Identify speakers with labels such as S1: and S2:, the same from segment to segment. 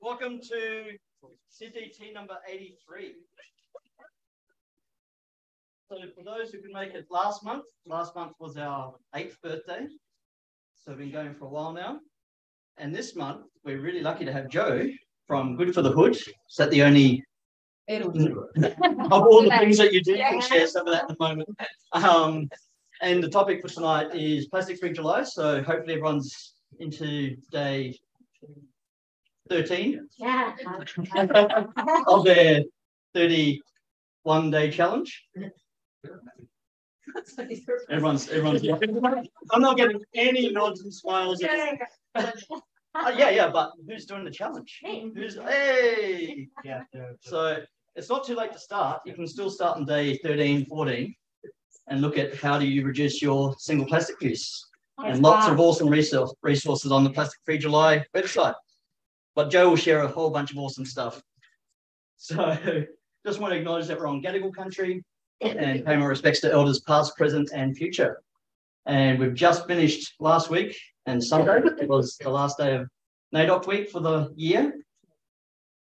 S1: Welcome to SydDT number 83. So for those who could make it last month was our 8th birthday. So we've been going for a while now. And this month, we're really lucky to have Jo from Good for the Hood. Is that the only of all the things that you do? You can share some of that in a moment. And the topic for tonight is Plastic-Free July. So hopefully everyone's into day 13 of their 31-day challenge. Everyone's I'm not getting any nods and smiles. Yeah, but who's doing the challenge? Hey! Yeah. So it's not too late to start. You can still start on day 13, 14 and look at how do you reduce your single plastic use. And lots of awesome resources on the Plastic-Free July website. But Jo will share a whole bunch of awesome stuff. So just want to acknowledge that we're on Gadigal country and pay my respects to elders past, present and future. And we've just finished last week and Sunday. It was the last day of NAIDOC week for the year.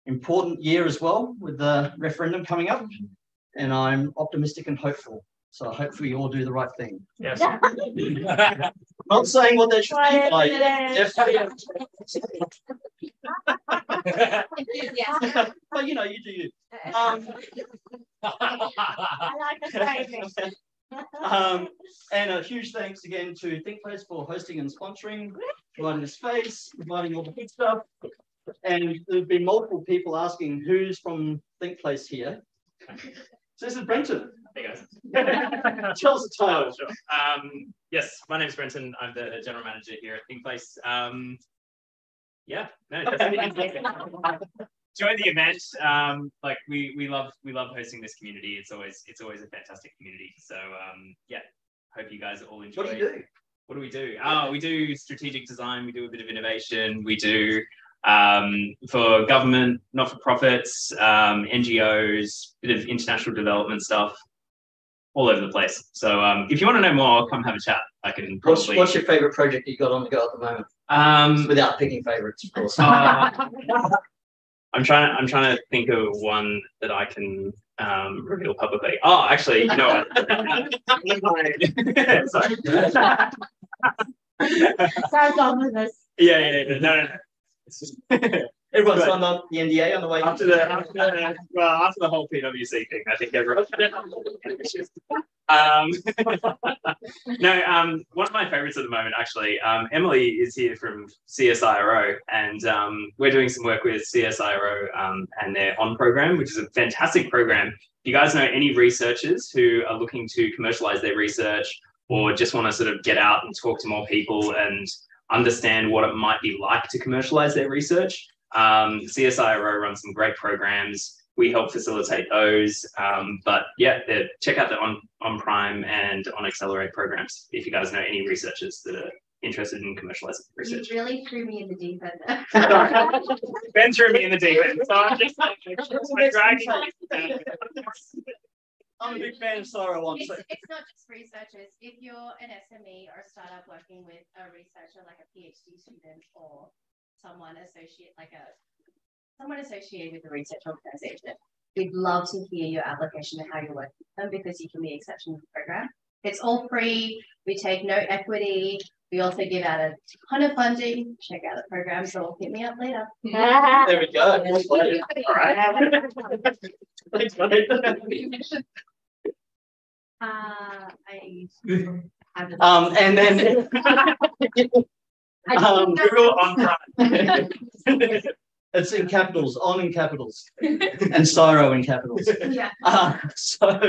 S1: Important year as well with the referendum coming up. And I'm optimistic and hopeful. So hopefully you all do the right thing. Yes. Not saying what they should be like. But you know, you do you. And a huge thanks again to ThinkPlace for hosting and sponsoring, providing the space, providing all the good stuff. And there've been multiple people asking who's from ThinkPlace here. So this is Brenton.
S2: Hey guys.
S1: Tell us the title.
S2: Sure. Yes, my name is Brenton. I'm the general manager here at ThinkPlace. Yeah, no, join the event. Like we love hosting this community. It's always a fantastic community. So yeah, hope you guys all enjoy.
S1: What do you do?
S2: What do we do? Oh, we do strategic design. We do a bit of innovation. We do for government, not-for-profits, NGOs, bit of international development stuff, all over the place. So if you want to know more, come have a chat. I can probably...
S1: What's your favourite project you got on the go at the moment? Without picking favourites, of course.
S2: I'm trying to think of one that I can reveal publicly. Oh, actually, you know what? Sorry. Yeah. No. It's just
S1: everyone signed up the NDA on the way
S2: after the whole PwC thing. I think everyone. No, one of my favorites at the moment, actually. Emily is here from CSIRO, and we're doing some work with CSIRO and their ON program, which is a fantastic program. If you guys know any researchers who are looking to commercialize their research or just want to sort of get out and talk to more people and understand what it might be like to commercialize their research, CSIRO runs some great programs. We help facilitate those. But yeah, check out the on Prime and on Accelerate programs if you guys know any researchers that are interested in commercializing research.
S3: You really threw me in the deep end.
S2: Ben threw me in the deep end, so I'm just dragging.
S1: I'm a big fan of Sorrow.
S3: It's not just researchers. If you're an SME or a startup working with a researcher like a PhD student or someone associated with a research organization, we'd love to hear your application and how you're working with them because you can be exceptional to the program. It's all free. We take no equity. We also give out a ton of funding. Check out the program, so hit me up later.
S1: There we go.
S2: All right.
S1: Thanks, buddy. And then
S2: Google on Prime.
S1: it's in capitals, on in capitals, and Cyro in capitals.
S3: Yeah.
S1: So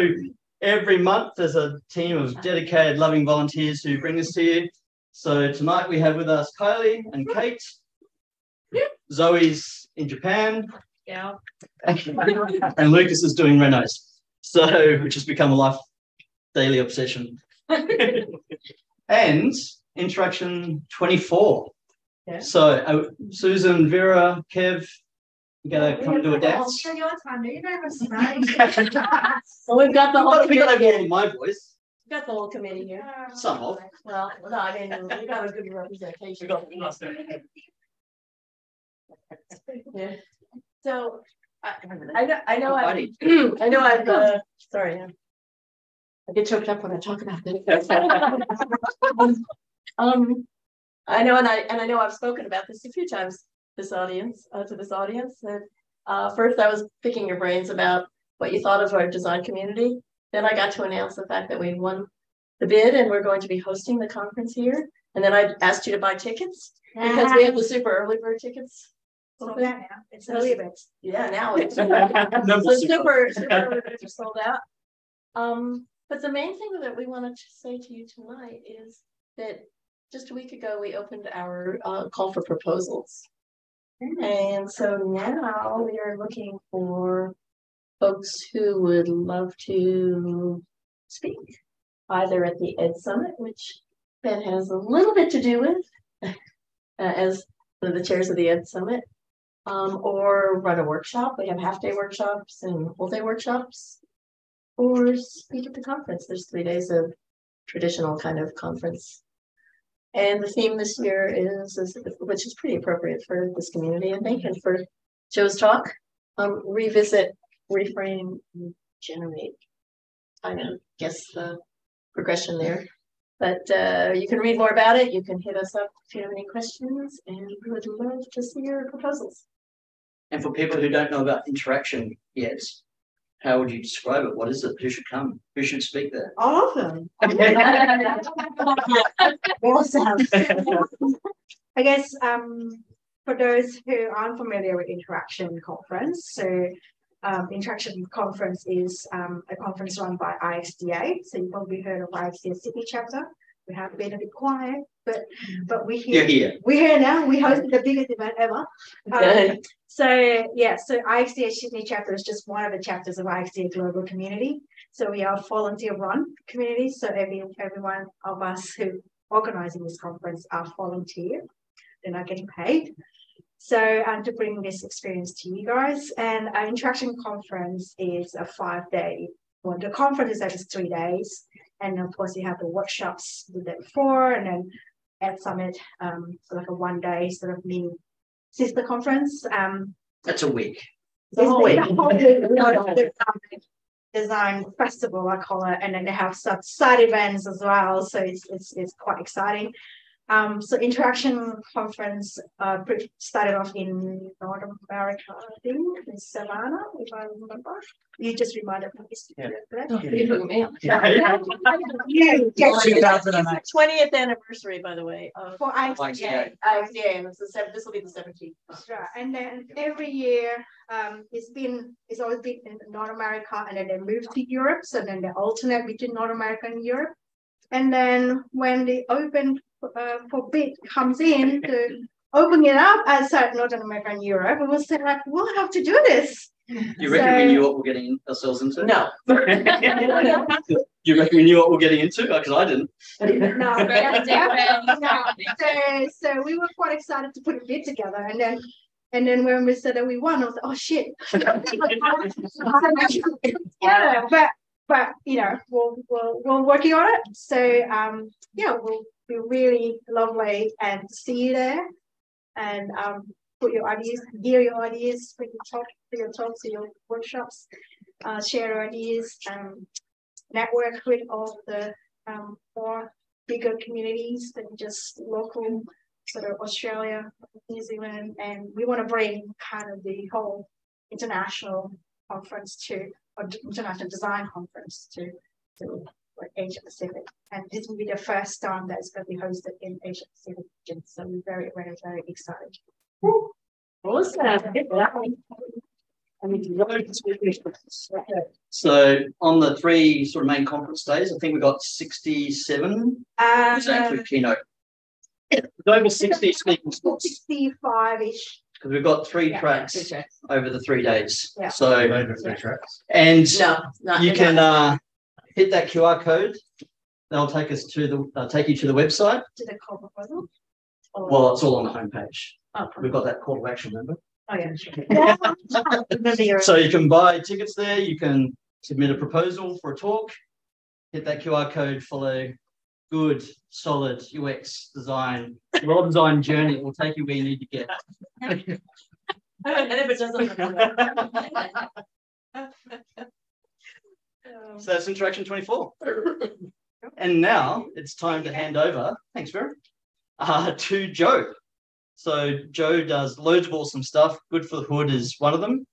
S1: every month there's a team of dedicated, loving volunteers who bring this to you. So tonight we have with us Kylie and Kate. Zoe's in Japan.
S3: Yeah.
S1: And Lucas is doing Renos. So which has become a daily obsession. And Interaction 24.
S3: Yeah.
S1: So Susan, Vera, Kev, you gotta come do a dance.
S3: Well,
S4: we've got the whole committee.
S1: My voice.
S4: We've got the whole committee here.
S1: Some of.
S4: Well, no, I mean, we got a good representation. Yeah. So I know I've sorry. I get choked up when I talk about this. I know, and I know I've spoken about this a few times. To this audience. That first I was picking your brains about what you thought of our design community. Then I got to announce the fact that we won the bid and we're going to be hosting the conference here. And then I asked you to buy tickets because we have the super early bird tickets.
S5: So now it's early birds.
S4: Yeah, now it's so super early birds are sold out. But the main thing that we wanted to say to you tonight is that just a week ago we opened our call for proposals. And so now we are looking for folks who would love to speak, either at the Ed Summit, which Ben has a little bit to do with as one of the chairs of the Ed Summit, or run a workshop. We have half-day workshops and whole-day workshops, or speak at the conference. There's 3 days of traditional kind of conference. And the theme this year is, which is pretty appropriate for this community, I think, and for Jo's talk, revisit, reframe, generate. I know, guess the progression there. But you can read more about it. You can hit us up if you have any questions, and we would love to see your proposals.
S1: And for people who don't know about interaction yet, how would you describe it? What is it? Who should come? Who should speak there?
S5: All of them. Awesome. I guess for those who aren't familiar with Interaction Conference, so Interaction Conference is a conference run by IXDA. So you've probably heard of IXDA Sydney chapter. We have been a bit quiet, but we're here.
S1: You're here.
S5: We're here now. We hosted the biggest event ever. So IXDA Sydney chapter is just one of the chapters of IXDA Global Community. So we are a volunteer-run community. So every one of us who organizing this conference are volunteer. They're not getting paid. So to bring this experience to you guys, and our Interaction Conference is a 5-day. Well, the conference is over 3 days, and of course you have the workshops the day before, and then at Summit, so like a 1-day sort of mini sister conference.
S1: That's a week.
S5: The whole week. Design festival, I call it, and then they have some side events as well. So it's quite exciting. So Interaction Conference started off in North America, I think, in Savannah, if I remember. You just reminded me.
S4: Yeah. 20th anniversary, by the way.
S5: For IXDA.
S4: This will be the 17th.
S5: Right. And then every year, it's always been in North America, and then they move to Europe. So then they alternate between North America and Europe. And then when the open for bid comes in to open it up outside North America and Europe, it was like, we'll have to do this.
S1: You reckon we knew what we're getting ourselves into?
S4: No.
S1: You reckon we knew what we're getting into? Because I didn't.
S5: No. So we were quite excited to put a bid together, and then when we said that we won, I was like, oh shit. Yeah, but you know, we're working on it. So we'll be really lovely and see you there, and put your ideas, gear your ideas for your talks, for your workshops, share your ideas, network with all the more bigger communities than just local, sort of Australia, New Zealand, and we want to bring kind of the whole international conference to, or international design conference to like Asia Pacific, and this will be the first time that it's going to be hosted in Asia Pacific region. So we're very, very, very excited.
S4: Awesome.
S1: So on the 3 sort of main conference days, I think we got 67 with keynote. Over 60 speaking slots.
S5: 65-ish.
S1: Because we've got 3 tracks over the 3 days.
S5: Yeah.
S1: So
S6: Over 3 tracks.
S1: and
S4: No,
S1: you can hit that QR code. They'll take us to the take you to the website.
S5: To the call proposal.
S1: Well, it's all on the homepage.
S5: Oh,
S1: We've got that call to action, remember?
S5: oh yeah, sure.
S1: So you can buy tickets there. You can submit a proposal for a talk. Hit that QR code. Follow good, solid UX design well-designed journey will take you where you need to get.
S4: And if it doesn't.
S1: So that's interaction 24. And now it's time to hand over, thanks Vera, to Jo. So Jo does loads of awesome stuff. Good for the Hood is one of them.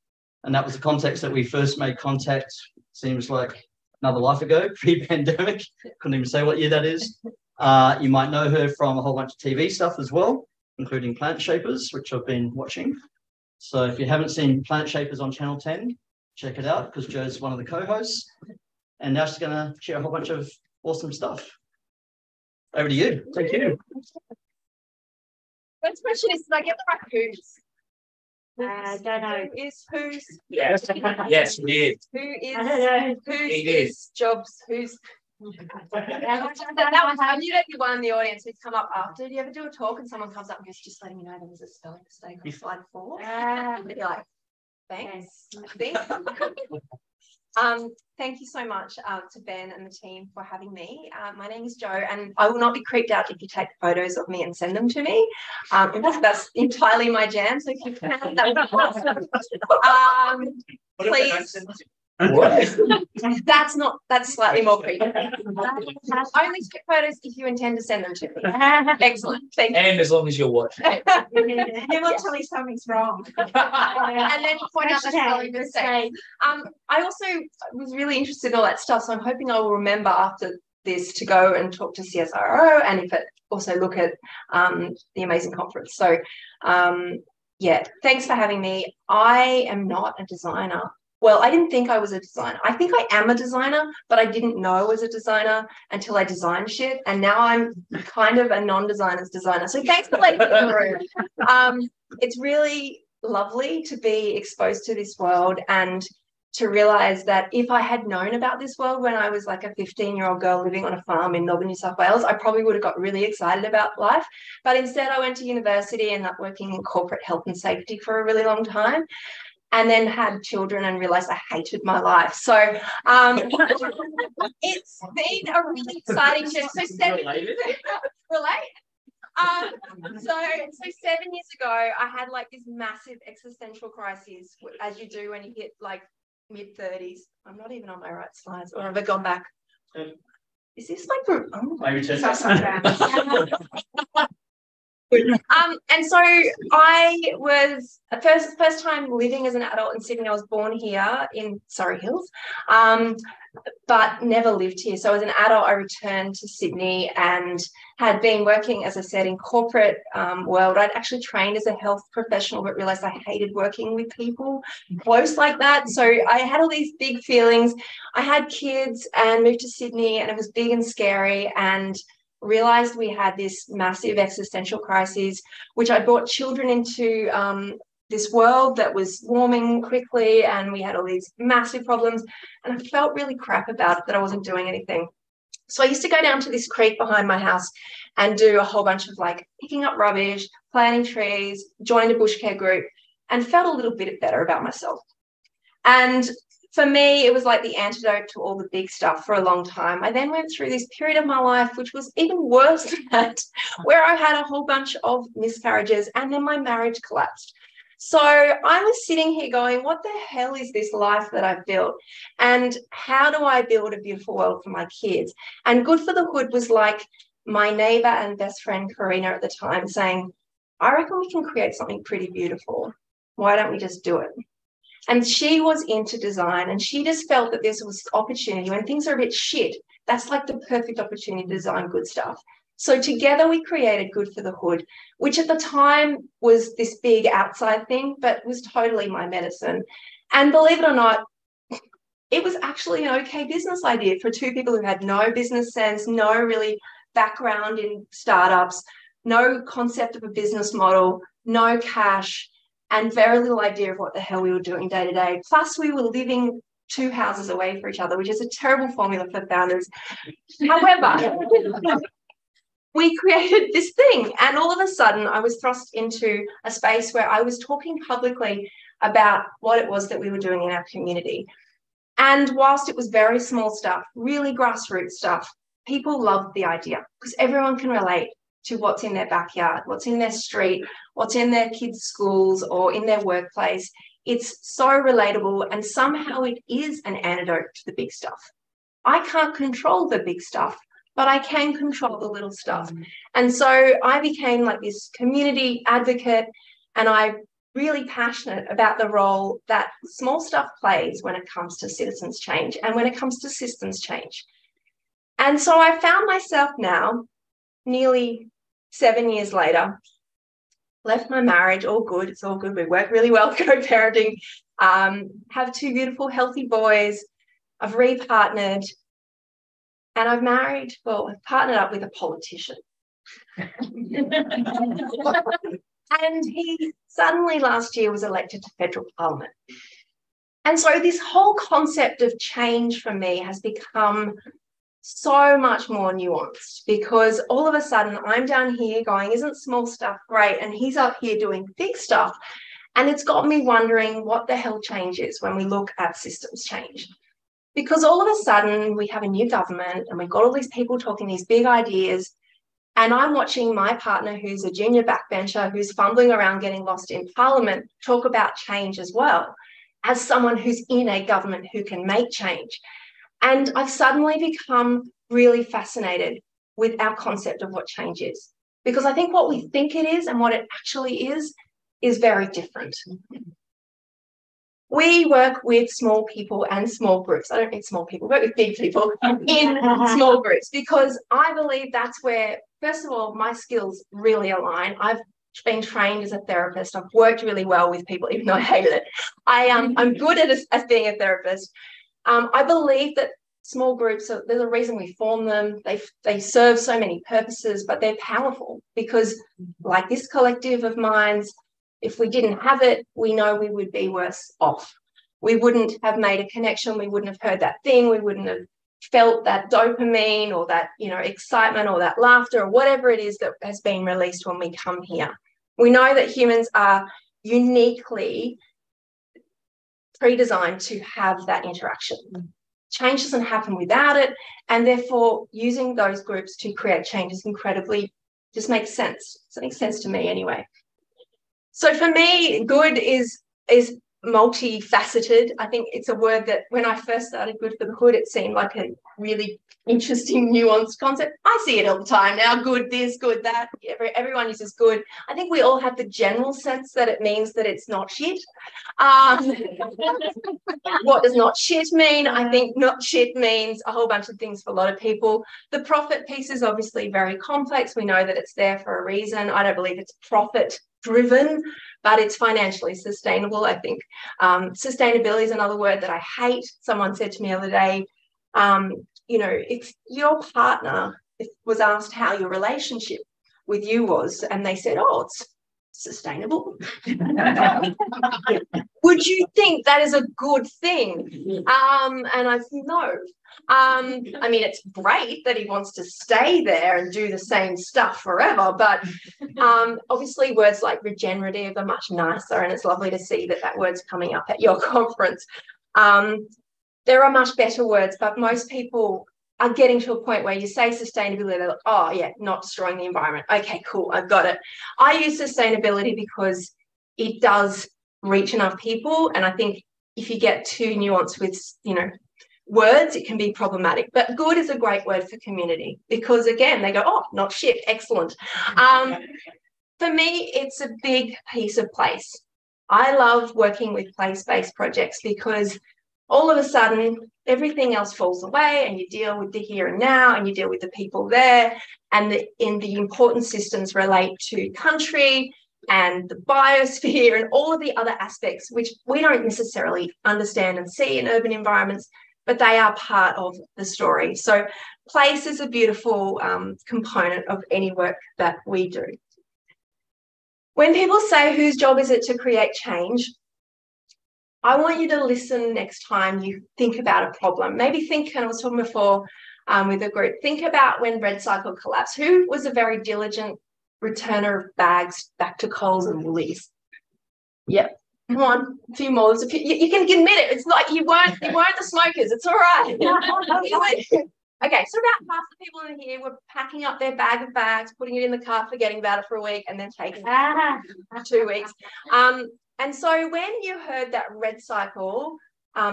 S1: And that was the context that we first made contact, seems like another life ago, pre-pandemic. Couldn't even say what year that is. You might know her from a whole bunch of TV stuff as well, including Planet Shapers, which I've been watching. So if you haven't seen Planet Shapers on Channel 10, check it out because Jo's one of the co-hosts. And now she's going to share a whole bunch of awesome stuff. Over to you. Thank you.
S6: First question is, did I get the right who's?
S5: Don't know.
S6: Who is who's?
S7: Yes, yes, we did.
S6: Who is?
S5: I don't know.
S6: Who's
S7: He did.
S6: is jobs? Who's? That was how you know one in the audience who's come up after. Do you ever do a talk and someone comes up and goes, just letting you know there was a spelling mistake on slide 4? And you're like, thanks. I think. Thank you so much to Ben and the team for having me. My name is Jo, and I will not be creeped out if you take photos of me and send them to me. In fact, that's entirely my jam. So if you can, that would be awesome. Please. That's slightly more creepy. Only take photos if you intend to send them to me. Excellent. Thank you.
S7: And as long as you're watching.
S5: You won't tell me something's wrong.
S6: And then point out the spelling mistake. I also was really interested in all that stuff, so I'm hoping I will remember after this to go and talk to CSIRO and if it also look at the amazing conference. So yeah, thanks for having me. I am not a designer. Well, I didn't think I was a designer. I think I am a designer, but I didn't know I was a designer until I designed shit. And now I'm kind of a non-designer's designer. So thanks for letting me through. It's really lovely to be exposed to this world and to realize that if I had known about this world when I was like a 15-year-old girl living on a farm in Melbourne, New South Wales, I probably would have got really excited about life. But instead I went to university and ended up working in corporate health and safety for a really long time. And then had children and realized I hated my life. So it's been a really exciting journey. So 7 years so 7 years ago, I had like this massive existential crisis, as you do when you hit like mid-30s. I'm not even on my right slides, or have I gone back? Is this like
S1: Maybe
S6: and so I was first time living as an adult in Sydney. I was born here in Surrey Hills, but never lived here. So as an adult, I returned to Sydney and had been working, as I said, in corporate world. I'd actually trained as a health professional, but realized I hated working with people close like that. So I had all these big feelings. I had kids and moved to Sydney, and it was big and scary, and realized we had this massive existential crisis, which I brought children into this world that was warming quickly, and we had all these massive problems, and I felt really crap about it, that I wasn't doing anything. So I used to go down to this creek behind my house and do a whole bunch of like picking up rubbish, planting trees, joined a bush care group, and felt a little bit better about myself. And for me, it was like the antidote to all the big stuff for a long time. I then went through this period of my life, which was even worse than that, where I had a whole bunch of miscarriages, and then my marriage collapsed. So I was sitting here going, what the hell is this life that I've built? And how do I build a beautiful world for my kids? And Good for the Hood was like my neighbor and best friend, Karina, at the time, saying, I reckon we can create something pretty beautiful. Why don't we just do it? And she was into design, and she just felt that this was opportunity. When things are a bit shit, that's like the perfect opportunity to design good stuff. So together we created Good for the Hood, which at the time was this big outside thing, but was totally my medicine. And believe it or not, it was actually an okay business idea for two people who had no business sense, no really background in startups, no concept of a business model, no cash, and very little idea of what the hell we were doing day to day. Plus, we were living 2 houses away from each other, which is a terrible formula for founders. However, we created this thing, and all of a sudden I was thrust into a space where I was talking publicly about what it was that we were doing in our community. And whilst it was very small stuff, really grassroots stuff, people loved the idea because everyone can relate. to what's in their backyard, what's in their street, what's in their kids' schools or in their workplace. It's so relatable, and somehow it is an antidote to the big stuff. I can't control the big stuff, but I can control the little stuff. And so I became like this community advocate, and I'm really passionate about the role that small stuff plays when it comes to citizens change and when it comes to systems change. And so I found myself now, nearly 7 years later, left my marriage, all good, it's all good, we work really well co-parenting, have 2 beautiful, healthy boys, I've repartnered, and I've partnered up with a politician. And he suddenly last year was elected to federal parliament. And so this whole concept of change for me has become so much more nuanced, because all of a sudden I'm down here going, isn't small stuff great? And he's up here doing big stuff. And it's got me wondering what the hell change is when we look at systems change. Because all of a sudden we have a new government and we've got all these people talking these big ideas. And I'm watching my partner, who's a junior backbencher, who's fumbling around getting lost in parliament, talk about change as well, as someone who's in a government who can make change. And I've suddenly become really fascinated with our concept of what change is. Because I think what we think it is and what it actually is very different. We work with small people and small groups. I don't mean small people, we work with big people in small groups, because I believe that's where, first of all, my skills really align. I've been trained as a therapist. I've worked really well with people, even though I hated it. I'm good at as being a therapist. I believe that small groups, there's a reason we form them. They serve so many purposes, but they're powerful because, like this collective of minds, if we didn't have it, we know we would be worse off. We wouldn't have made a connection. We wouldn't have heard that thing. We wouldn't have felt that dopamine or that, excitement or that laughter or whatever it is that has been released when we come here. We know that humans are uniquely pre-designed to have that interaction. Change doesn't happen without it, and therefore using those groups to create change is just makes sense. It makes sense to me anyway. So for me, good is multifaceted. I think it's a word that when I first started Good for the Hood, it seemed like a really interesting, nuanced concept. I see it all the time now, good this, good that. Everyone uses good. I think we all have the general sense that it means that it's not shit. What does not shit mean? I think not shit means a whole bunch of things for a lot of people. The profit piece is obviously very complex. We know that it's there for a reason. I don't believe it's profit driven, but it's financially sustainable, I think. Sustainability is another word that I hate. Someone said to me the other day, if your partner was asked how your relationship with you was, and they said, oh, it's sustainable. Would you think that is a good thing? And I said, no. I mean, it's great that he wants to stay there and do the same stuff forever, but obviously words like regenerative are much nicer, and it's lovely to see that word's coming up at your conference. There are much better words, but most people are getting to a point where you say sustainability, they're like, oh, yeah, not destroying the environment. Okay, cool, I've got it. I use sustainability because it does reach enough people, and I think if you get too nuanced with, words, it can be problematic. But good is a great word for community because, again, they go, oh, not shit, excellent. For me, it's a big piece of place. I love working with place-based projects because all of a sudden, everything else falls away and you deal with the here and now and you deal with the people there, and the important systems relate to country and the biosphere and all of the other aspects which we don't necessarily understand and see in urban environments, but they are part of the story. So place is a beautiful component of any work that we do. When people say, whose job is it to create change? I want you to listen next time you think about a problem. Maybe think, and I was talking before with a group, think about when Red Cycle collapsed. Who was a very diligent returner of bags back to Coles and Woolies? Yep. Come on, a few more. You can admit it. It's like you weren't the smokers. It's all right. Okay, so about half the people in here were packing up their bag of bags, putting it in the car, forgetting about it for a week, and then taking it for 2 weeks. And so when you heard that red cycle,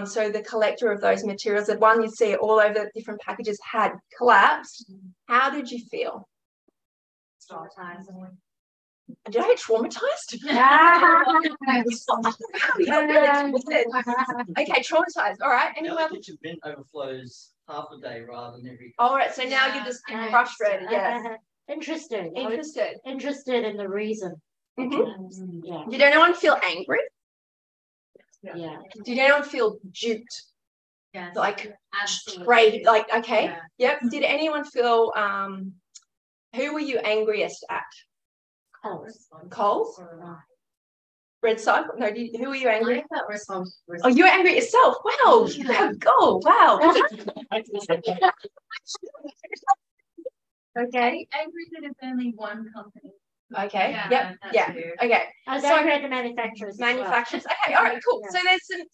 S6: so the collector of those materials, the one you see all over different packages had collapsed, how did you feel?
S3: Traumatized.
S6: Did I get traumatized? Okay, traumatized. All right.
S1: Now the kitchen bin overflows half a day rather than every.
S6: All right. So now you're just frustrated. Yes.
S4: Interested.
S6: Interested
S4: In the reason.
S6: Mm-hmm.
S4: Yeah.
S6: Did anyone feel angry?
S4: Yeah.
S6: Did anyone feel duped?
S3: Yes.
S6: Like
S3: Absolutely.
S6: straight? Like okay.
S3: Yeah.
S6: Yep. Did anyone feel? Who were you angriest at? Coles? Red cycle? No, who were you angry?
S3: I felt responsible.
S6: Oh, you were angry at yourself. Wow.
S3: Yeah.
S6: Oh, wow.
S3: Okay. Angry that it's only one company.
S6: Okay.
S3: Yeah,
S6: Yep. Okay.
S4: I was
S6: So-
S4: angry at the manufacturers. as well.
S6: Manufacturers. Okay. All right. Cool.
S4: Yeah.
S6: So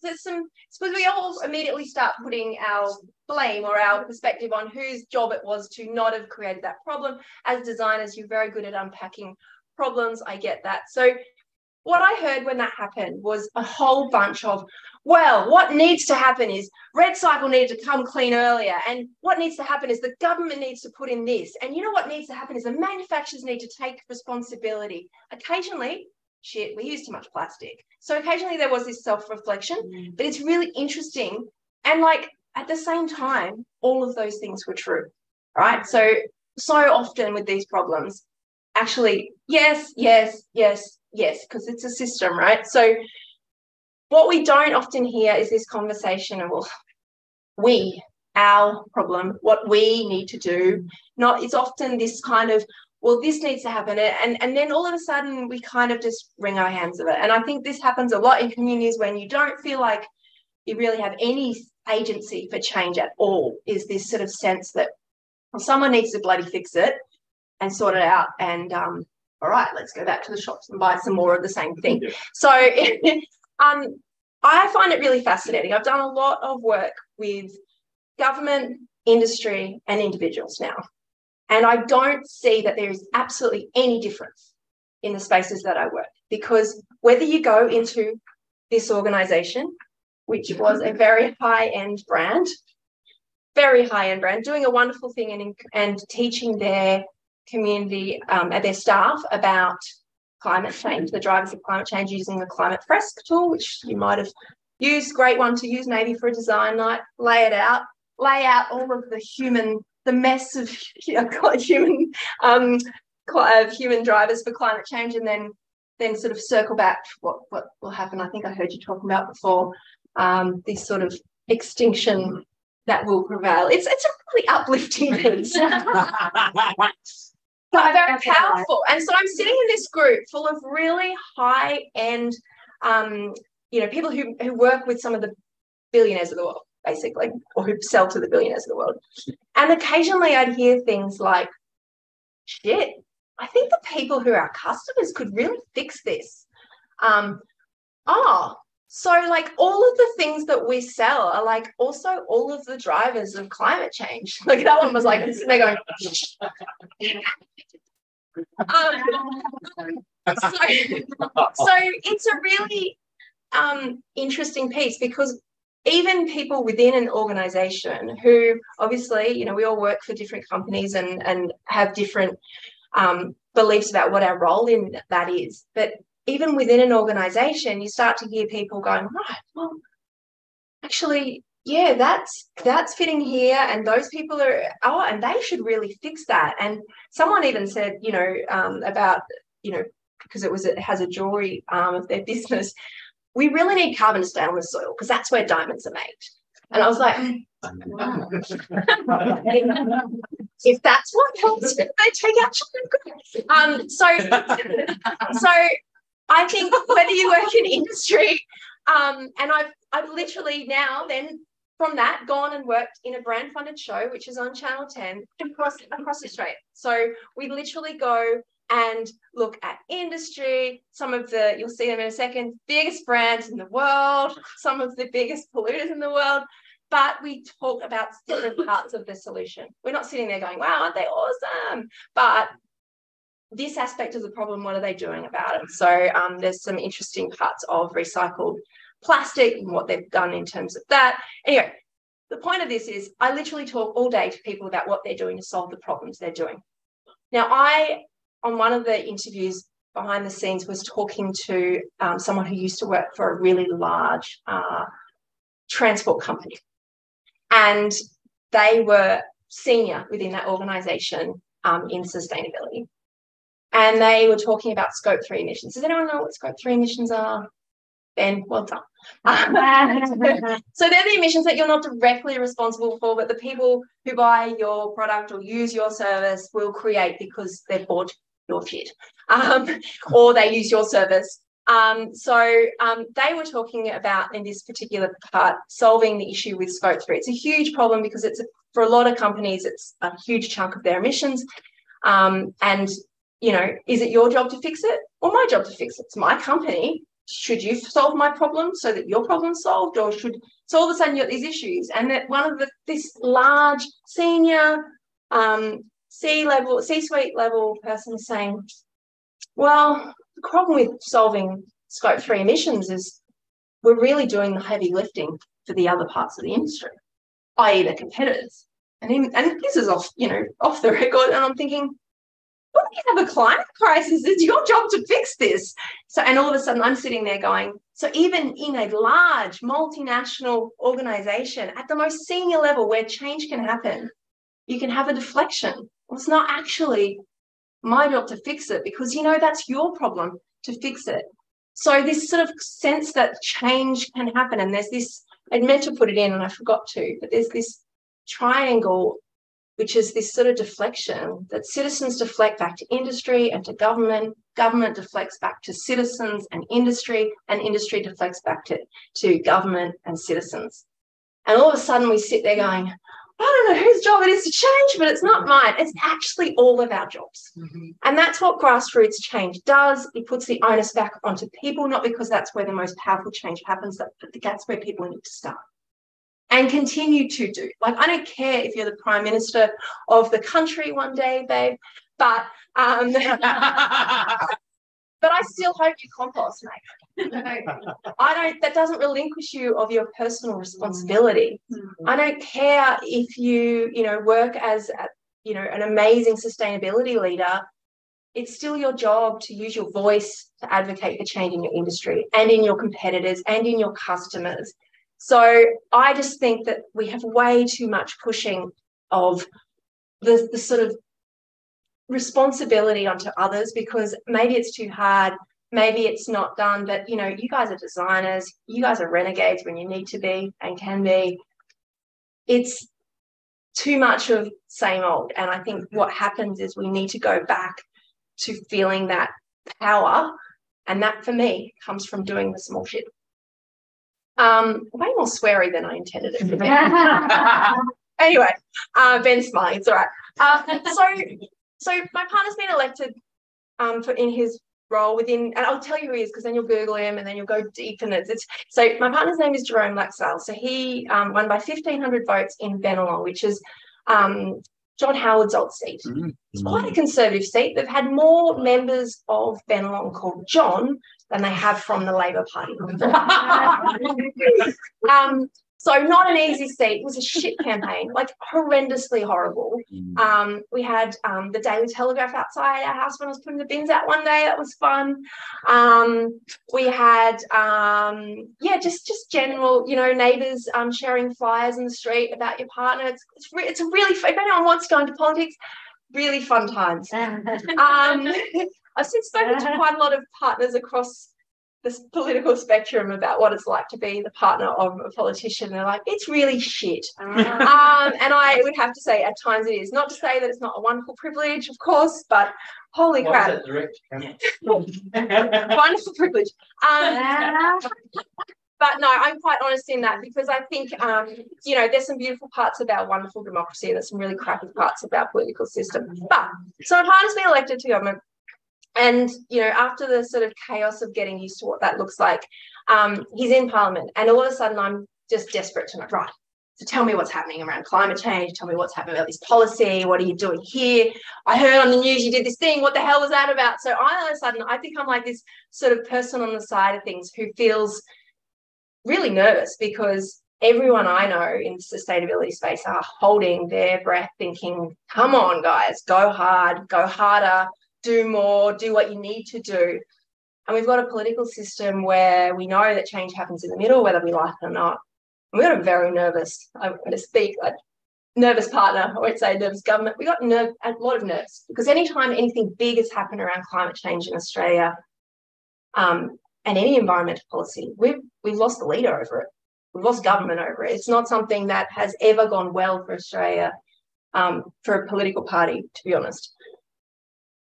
S6: there's some. Suppose we all immediately start putting our blame or our perspective on whose job it was to not have created that problem. As designers, you're very good at unpacking problems. I get that. So what I heard when that happened was a whole bunch of, well, what needs to happen is Red Cycle needed to come clean earlier. And what needs to happen is the government needs to put in this. And you know what needs to happen is the manufacturers need to take responsibility. Occasionally, shit, we use too much plastic. So occasionally there was this self-reflection, but it's really interesting. And like at the same time, all of those things were true, right? So often with these problems, actually, yes, because it's a system, right? So what we don't often hear is this conversation of, well, our problem, what we need to do. Not, it's often this kind of, well, this needs to happen. And then all of a sudden we kind of just wring our hands of it. And I think this happens a lot in communities when you don't feel like you really have any agency for change at all, is this sort of sense that someone needs to bloody fix it and sort it out. And all right, let's go back to the shops and buy some more of the same thing. So I find it really fascinating. I've done a lot of work with government, industry, and individuals now. And I don't see that there is absolutely any difference in the spaces that I work, because whether you go into this organisation, which was a very high-end brand, doing a wonderful thing and teaching their community and their staff about climate change, the drivers of climate change, using the Climate Fresk tool, which you might have used, great one to use maybe for a design night, lay out all of the mess of human drivers for climate change, and then sort of circle back to what will happen. I think I heard you talking about before, this sort of extinction that will prevail. It's a really uplifting piece. But very powerful. And so I'm sitting in this group full of really high-end, people who work with some of the billionaires of the world, basically, or who sell to the billionaires of the world. And occasionally I'd hear things like, shit, I think the people who are our customers could really fix this. So like all of the things that we sell are like also all of the drivers of climate change. Like that one was like, they're going. So it's a really interesting piece, because even people within an organization who obviously, we all work for different companies and have different beliefs about what our role in that is. But even within an organization, you start to hear people going, right, well, actually, yeah, that's fitting here, and those people are, and they should really fix that. And someone even said, about, because it has a jewelry arm of their business, we really need carbon to stay on the soil because that's where diamonds are made. And I was like, wow. If that's what helps, they take action. So I think whether you work in industry, and I've literally now then from that gone and worked in a brand funded show, which is on Channel 10 across Australia. So we literally go and look at industry, some of the, you'll see them in a second, biggest brands in the world, some of the biggest polluters in the world, but we talk about different parts of the solution. We're not sitting there going, wow, aren't they awesome? But this aspect of the problem, what are they doing about it? So there's some interesting parts of recycled plastic and what they've done in terms of that. Anyway, the point of this is I literally talk all day to people about what they're doing to solve the problems they're doing. Now, on one of the interviews behind the scenes, was talking to someone who used to work for a really large transport company. And they were senior within that organisation in sustainability. And they were talking about Scope 3 emissions. Does anyone know what Scope 3 emissions are? Ben, well done. So they're the emissions that you're not directly responsible for, but the people who buy your product or use your service will create because they've bought your shit or they use your service. So they were talking about, in this particular part, solving the issue with Scope 3. It's a huge problem because for a lot of companies, it's a huge chunk of their emissions. And, you know, is it your job to fix it or my job to fix it? It's my company. Should you solve my problem so that your problem's solved, or should so all of a sudden you got these issues? And that one of this large senior C-suite level person is saying, well, the problem with solving Scope 3 emissions is we're really doing the heavy lifting for the other parts of the industry, i.e. the competitors. And this is off the record, and I'm thinking, well, we have a climate crisis. It's your job to fix this. So, and all of a sudden I'm sitting there going, so even in a large multinational organization at the most senior level where change can happen, you can have a deflection. Well, it's not actually my job to fix it because, you know, that's your problem to fix it. So this sort of sense that change can happen, and there's this, I meant to put it in and I forgot to, but there's this triangle, which is this sort of deflection that citizens deflect back to industry and to government, government deflects back to citizens and industry deflects back to government and citizens. And all of a sudden we sit there going, I don't know whose job it is to change, but it's not mine. It's actually all of our jobs. Mm-hmm. And that's what grassroots change does. It puts the onus back onto people, not because that's where the most powerful change happens, but that's where people need to start. And continue to do. Like, I don't care if you're the Prime Minister of the country one day, babe, but but I still hope you compost, mate. That doesn't relinquish you of your personal responsibility. I don't care if you work as an amazing sustainability leader. It's still your job to use your voice to advocate for change in your industry and in your competitors and in your customers. So I just think that we have way too much pushing of the sort of responsibility onto others because maybe it's too hard, maybe it's not done, but, you guys are designers, you guys are renegades when you need to be and can be. It's too much of same old. And I think what happens is we need to go back to feeling that power, and that, for me, comes from doing the small shit. Way more sweary than I intended it to be. Anyway, Ben's smiling. It's all right. So my partner's been elected in his role within, and I'll tell you who he is because then you'll Google him and then you'll go deep in it. So my partner's name is Jerome Laxale. So he won by 1,500 votes in Bennelong, which is John Howard's old seat. Mm-hmm. It's quite a conservative seat. They've had more members of Bennelong called John than they have from the Labor Party. So not an easy seat. It was a shit campaign, like horrendously horrible. We had the Daily Telegraph outside our house when I was putting the bins out one day. That was fun. We had, just general, neighbours sharing flyers in the street about your partner. It's a really, if anyone wants to go into politics, really fun times. I've since spoken to quite a lot of partners across this political spectrum about what it's like to be the partner of a politician. They're like, it's really shit. And I would have to say at times it is. Not to say that it's not a wonderful privilege, of course, but holy crap. Wonderful privilege. But no, I'm quite honest in that because I think, there's some beautiful parts of our wonderful democracy and there's some really crappy parts of our political system. But so my partner's been elected to government. And, after the sort of chaos of getting used to what that looks like, he's in Parliament. And all of a sudden, I'm just desperate to know, right, So tell me what's happening around climate change. Tell me what's happening about this policy. What are you doing here? I heard on the news you did this thing. What the hell was that about? So all of a sudden, I become like this sort of person on the side of things who feels really nervous because everyone I know in the sustainability space are holding their breath thinking, come on, guys, go hard, go harder, do more, do what you need to do. And we've got a political system where we know that change happens in the middle, whether we like it or not. And we've got a very nervous, I'm going to speak like nervous partner, I won't say nervous government. We got a lot of nerves because anytime anything big has happened around climate change in Australia and any environmental policy, we've lost the leader over it. We've lost government over it. It's not something that has ever gone well for Australia, for a political party, to be honest.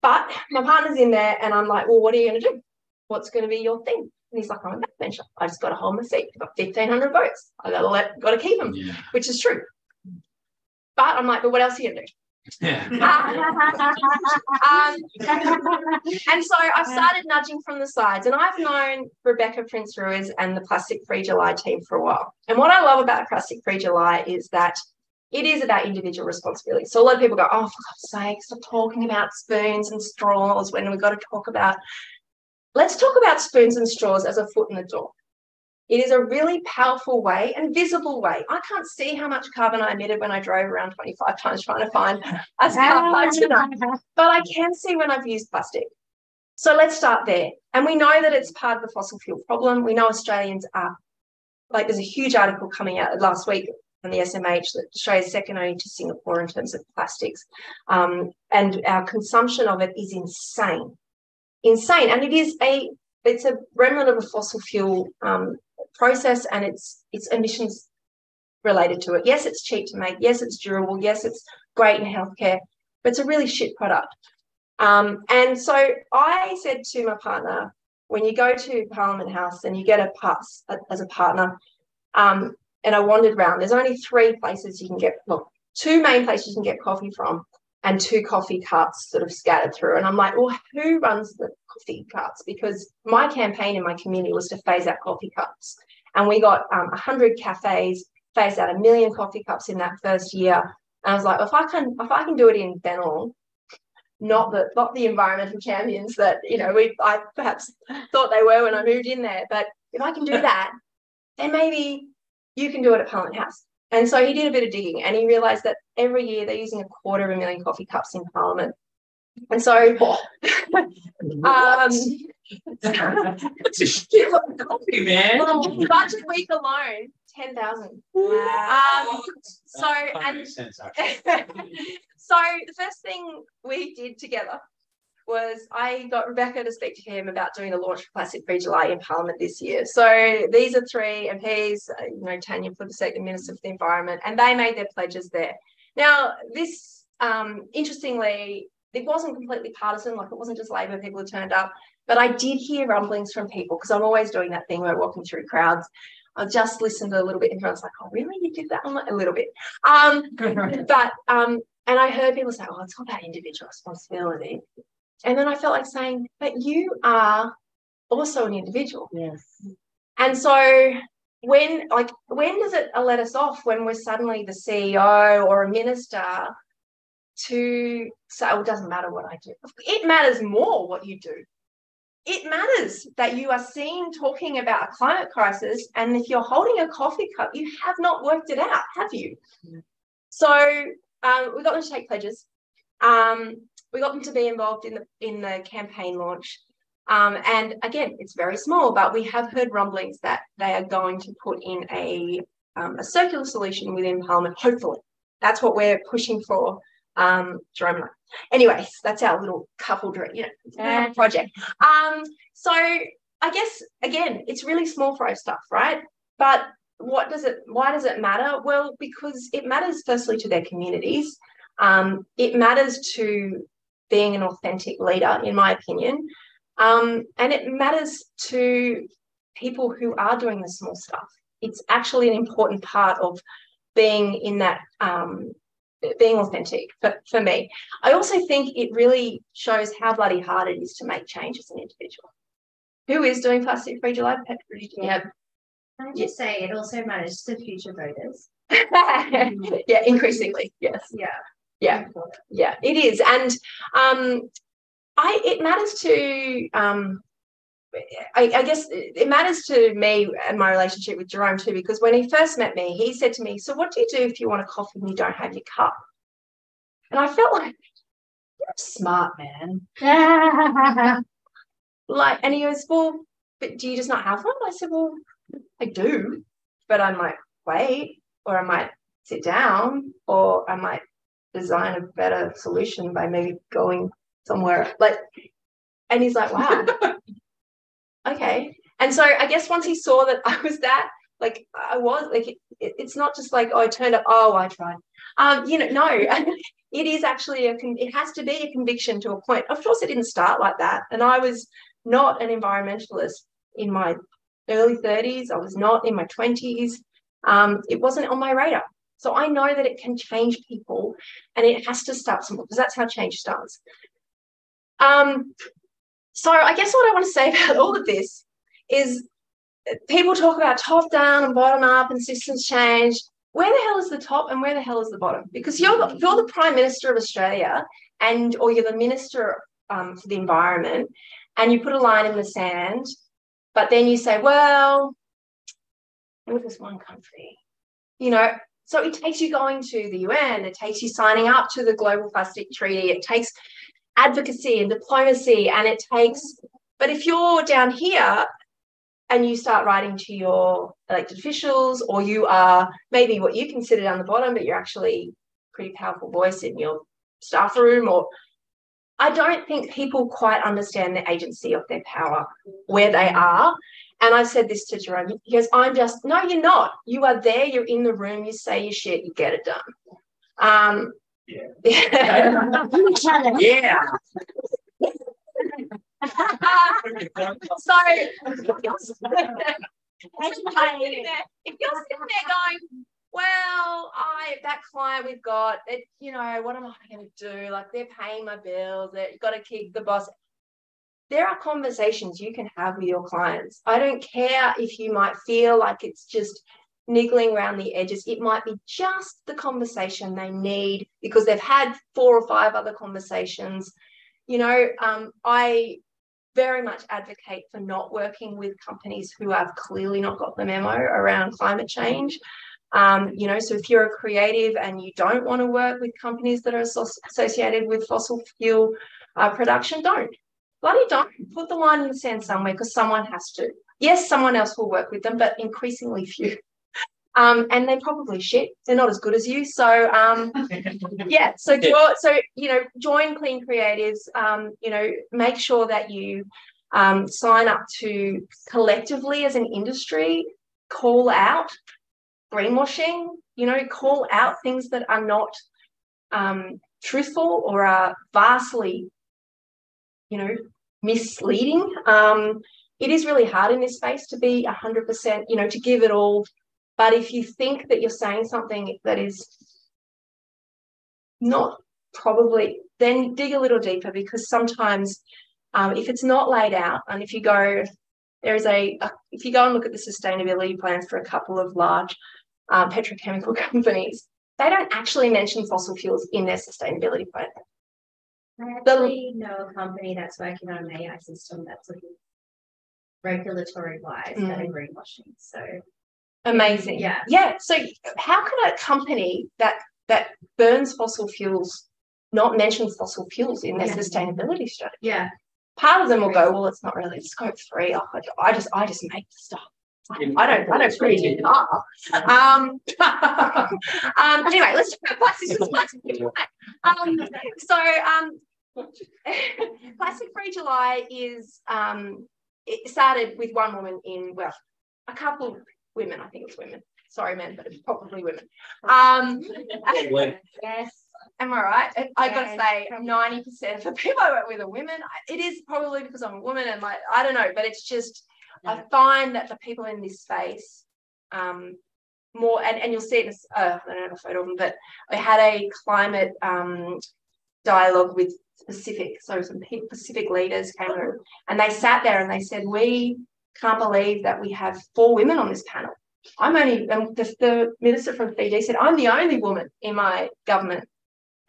S6: But my partner's in there and I'm like, well, what are you going to do? What's going to be your thing? And he's like, I'm a backbencher. I just got to hold my seat. I've got 1,500 votes. I got to keep them, which is true. But I'm like, but what else are you going to do?
S7: Yeah.
S6: And so I've started nudging from the sides, and I've known Rebecca Prince-Ruiz and the Plastic Free July team for a while. And what I love about Plastic Free July is that it is about individual responsibility. So a lot of people go, oh, for God's sake, stop talking about spoons and straws when we've got to talk about. Let's talk about spoons and straws as a foot in the door. It is a really powerful way and visible way. I can't see how much carbon I emitted when I drove around 25 times trying to find a car park tonight, but I can see when I've used plastic. So let's start there. And we know that it's part of the fossil fuel problem. We know Australians are, like there's a huge article coming out last week on the SMH that Australia's second only to Singapore in terms of plastics. And our consumption of it is insane. Insane. And it's a remnant of a fossil fuel process, and it's emissions related to it. Yes, it's cheap to make. Yes, it's durable. Yes, it's great in healthcare, but it's a really shit product. And so I said to my partner, when you go to Parliament House and you get a pass as a partner, and I wandered around, there's only 3 places you can get, well, 2 main places you can get coffee from, and 2 coffee carts sort of scattered through. And I'm like, well, who runs the coffee carts? Because my campaign in my community was to phase out coffee cups. And we got 100 cafes, phased out 1 million coffee cups in that first year. And I was like, if I can do it in Benall, not the environmental champions that, you know, I perhaps thought they were when I moved in there, but if I can do that, then maybe you can do it at Parliament House. And so he did a bit of digging and he realised that every year they're using 250,000 coffee cups in Parliament. And so
S7: It's a shit of coffee, man.
S6: budget week alone, 10,000.
S4: Wow.
S6: So the first thing we did together was I got Rebecca to speak to him about doing the launch of Plastic Free July in Parliament this year. So these are 3 MPs, Tanya Plibersek, the Minister for the Environment, and they made their pledges there. Now, this, interestingly, it wasn't completely partisan, like it wasn't just Labor people who turned up, but I did hear rumblings from people, because I'm always doing that thing where walking through crowds. I just listened a little bit, and everyone's like, oh, really? You did that? I'm like, a little bit. And I heard people say, oh, it's all about individual responsibility. And then I felt like saying, but you are also an individual.
S4: Yes.
S6: And so when does it let us off when we're suddenly the CEO or a minister to say, oh, it doesn't matter what I do? It matters more what you do. It matters that you are seen talking about a climate crisis, and if you're holding a coffee cup, you have not worked it out, have you? Yeah. So we got them to take pledges. We got them to be involved in the campaign launch. And again, it's very small, but we have heard rumblings that they are going to put in a circular solution within Parliament, hopefully. That's what we're pushing for. Jerome. Anyways, that's our little couple project. So I guess, again, it's really small fry stuff, right? But why does it matter? Well, because it matters firstly to their communities. It matters to being an authentic leader, in my opinion. And it matters to people who are doing the small stuff. It's actually an important part of being in that, being authentic for me. I also think it really shows how bloody hard it is to make change as an individual. Who is doing Plastic Free July? Yeah.
S3: Can I just say it also matters to future voters?
S6: Yeah, increasingly, yes.
S3: Yeah.
S6: Yeah, it is. And it matters to I guess it matters to me and my relationship with Jerome too, because when he first met me, he said to me, so what do you do if you want a coffee and you don't have your cup? And I felt like, you're a smart man. Like, and he goes, well, but do you just not have one? I said, well, I do, but I might wait, or I might sit down, or I might design a better solution by maybe going somewhere. Like, and he's like, wow. Okay. And so I guess once he saw that I was that, like I was, like it's not just like, oh, I turned up, oh, I tried. No, it is actually it has to be a conviction to a point. Of course, it didn't start like that. And I was not an environmentalist in my early 30s. I was not in my 20s. It wasn't on my radar. So I know that it can change people, and it has to start somewhere, because that's how change starts. So I guess what I want to say about all of this is people talk about top down and bottom up and systems change. Where the hell is the top and where the hell is the bottom? Because you're the Prime Minister of Australia, or you're the Minister for the Environment, and you put a line in the sand, but then you say, well, we're just one country. So it takes you going to the UN, it takes you signing up to the Global Plastic Treaty, it takes advocacy and diplomacy, and it takes, but if you're down here and you start writing to your elected officials, or you are maybe what you consider down the bottom, but you're actually a pretty powerful voice in your staff room, or I don't think people quite understand the agency of their power, where they are. And I said this to Jerome, he goes, no, you're not. You are there, you're in the room, you say your shit, you get it done.
S2: Yeah.
S6: Yeah. So if you're sitting there going, well, that client we've got, what am I going to do? Like, they're paying my bills, they've got to kick the boss. There are conversations you can have with your clients. I don't care if you might feel like it's just niggling around the edges. It might be just the conversation they need because they've had 4 or 5 other conversations. I very much advocate for not working with companies who have clearly not got the memo around climate change. So if you're a creative and you don't want to work with companies that are associated with fossil fuel production, bloody don't. Put the line in the sand somewhere, because someone has to. Yes, someone else will work with them, but increasingly few. And they probably shit. They're not as good as you. So yeah. So join Clean Creatives. Make sure that you sign up to collectively as an industry, call out greenwashing. Call out things that are not truthful or are vastly, misleading. It is really hard in this space to be 100%, to give it all. But if you think that you're saying something that is not probably, then dig a little deeper, because sometimes if it's not laid out, and if you go, if you go and look at the sustainability plans for a couple of large petrochemical companies, they don't actually mention fossil fuels in their sustainability plan.
S3: I actually know a company that's working on an AI system that's looking regulatory-wise that are greenwashing. So
S6: amazing. Yeah. So how can a company that burns fossil fuels not mention fossil fuels in their sustainability strategy?
S3: Yeah.
S6: Part of them will go, well, it's not really scope 3. I just make the stuff. I don't breathe it. Anyway, let's talk about plastic. Plastic Free July is it started with one woman a couple of women. I think it's women. Sorry, men, but it's probably women. Yes. Am I right? I got to say, 90% of the people I work with are women. It is probably because I'm a woman, and I don't know, but it's just. I find that the people in this space more, and you'll see it, I don't have a photo of them, but I had a climate dialogue with some Pacific leaders came through, and they sat there and they said, we can't believe that we have 4 women on this panel. I'm only, the minister from Fiji said, I'm the only woman in my government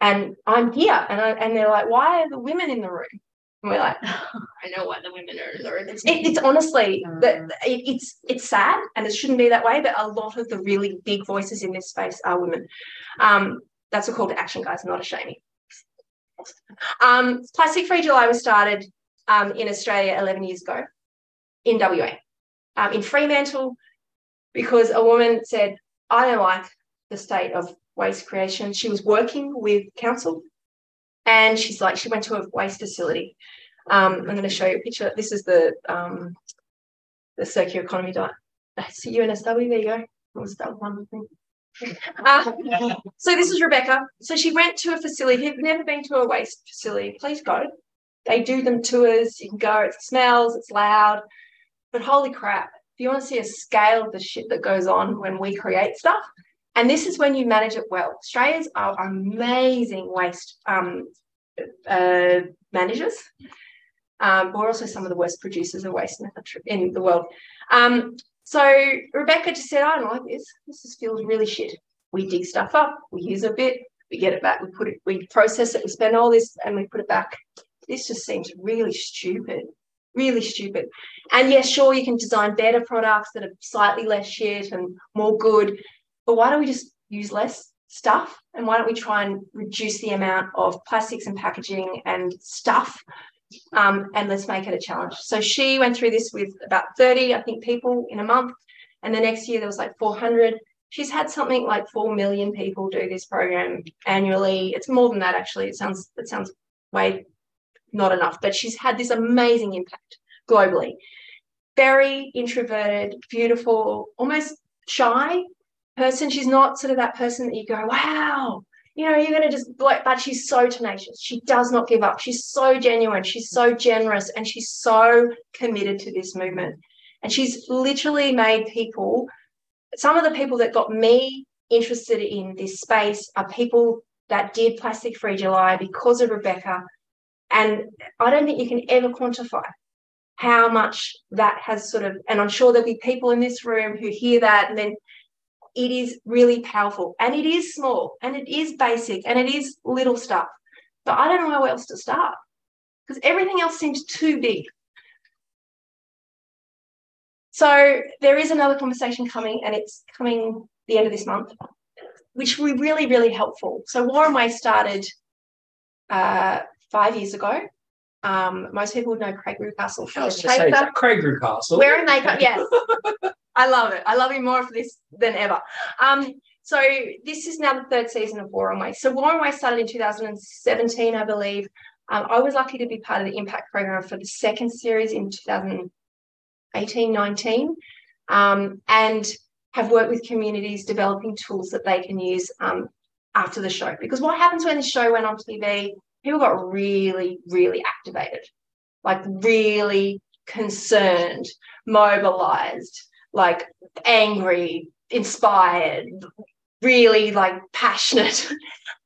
S6: and I'm here. And they're like, why are the women in the room? And we're like, I know why the women are in the room. It's honestly, it's sad and it shouldn't be that way, but a lot of the really big voices in this space are women. That's a call to action, guys, not a shaming. Plastic Free July was started in Australia 11 years ago in WA, in Fremantle, because a woman said, I don't like the state of waste creation. She was working with council and she's like, she went to a waste facility. I'm going to show you a picture. This is the circular economy diet. That's UNSW, there you go. What was that one thing? So this is Rebecca. So she went to a facility. If you've never been to a waste facility, please go. They do them tours. You can go. It smells. It's loud. But holy crap, if you want to see a scale of the shit that goes on when we create stuff, and this is when you manage it well. Australians are amazing waste managers. We're also some of the worst producers of waste in the world. So Rebecca just said, I don't like this. This just feels really shit. We dig stuff up, we use a bit, we get it back, we process it, we spend all this and we put it back. This just seems really stupid, really stupid. And yes, sure, you can design better products that are slightly less shit and more good, but why don't we just use less stuff? And why don't we try and reduce the amount of plastics and packaging and stuff? And let's make it a challenge. So she went through this with about 30, I think, people in a month. And the next year there was like 400. She's had something like 4 million people do this program annually. It's more than that, actually. It sounds way not enough, but she's had this amazing impact globally. Very introverted, beautiful, almost shy person. She's not sort of that person that you go, wow, you know, you're going to just, but she's so tenacious. She does not give up. She's so genuine. She's so generous. And she's so committed to this movement. And she's literally made people, some of the people that got me interested in this space are people that did Plastic Free July because of Rebecca. And I don't think you can ever quantify how much that has sort of, and I'm sure there'll be people in this room who hear that and then it is really powerful and it is small and it is basic and it is little stuff. But I don't know how else to start because everything else seems too big. So there is another conversation coming and it's coming the end of this month, which will be really, really helpful. So Warren Way started 5 years ago. Most people would know Craig Rucastle.
S7: Craig Rucastle.
S6: Wearing makeup, yes. I love it. I love him more for this than ever. So this is now the 3rd season of Warren Way. So Warren Way started in 2017, I believe. I was lucky to be part of the impact program for the 2nd series in 2018-19, and have worked with communities developing tools that they can use after the show. Because what happens when the show went on TV, people got really, really activated, like really concerned, mobilized, like angry, inspired, really like passionate.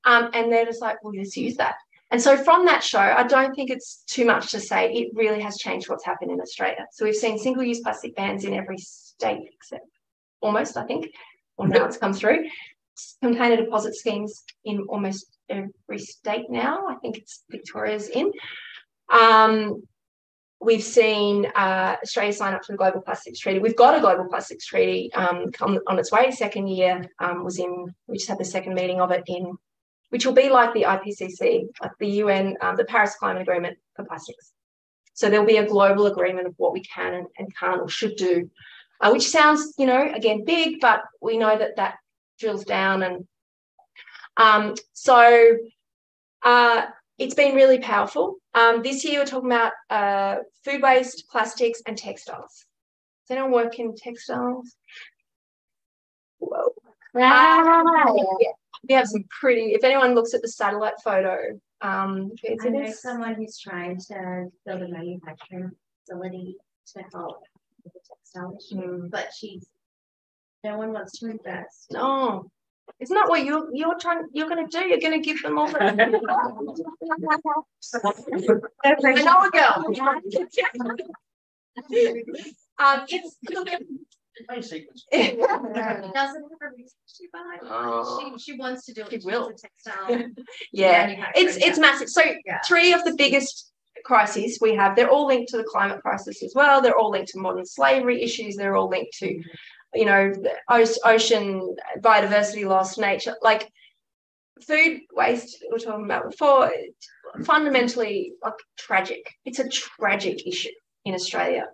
S6: And they're just like, well, let's use that. And so from that show, I don't think it's too much to say it really has changed what's happened in Australia. So we've seen single-use plastic bans in every state except almost, I think, or now it's come through. Container deposit schemes in almost every state now. I think it's Victoria's in. We've seen Australia sign up to the Global Plastics Treaty. We've got a Global Plastics Treaty on its way. 2nd year we just had the 2nd meeting of it in, which will be like the IPCC, like the UN, the Paris Climate Agreement for plastics. So there'll be a global agreement of what we can and can't or should do, which sounds, you know, again, big, but we know that that drills down. And it's been really powerful. This year we're talking about food waste, plastics and textiles. Does anyone work in textiles? Whoa. Yeah. We have some pretty, if anyone looks at the satellite photo,
S3: I know someone who's trying to build a manufacturing facility to help with the textile issue, but no one wants to invest.
S6: No, it's not what you're going to do. You're going to give them all the. I know a girl. It's
S1: Main sequence.
S3: It doesn't have a research behind it.
S6: Oh.
S3: She wants to do it.
S6: She
S3: She's
S6: will.
S3: a textile.
S6: yeah, it's massive. So
S3: Yeah.
S6: 3 of the biggest crises we have, they're all linked to the climate crisis as well. They're all linked to modern slavery issues. They're all linked to, you know, the ocean biodiversity loss, nature, like food waste we were talking about before. Fundamentally, like, tragic. It's a tragic issue in Australia.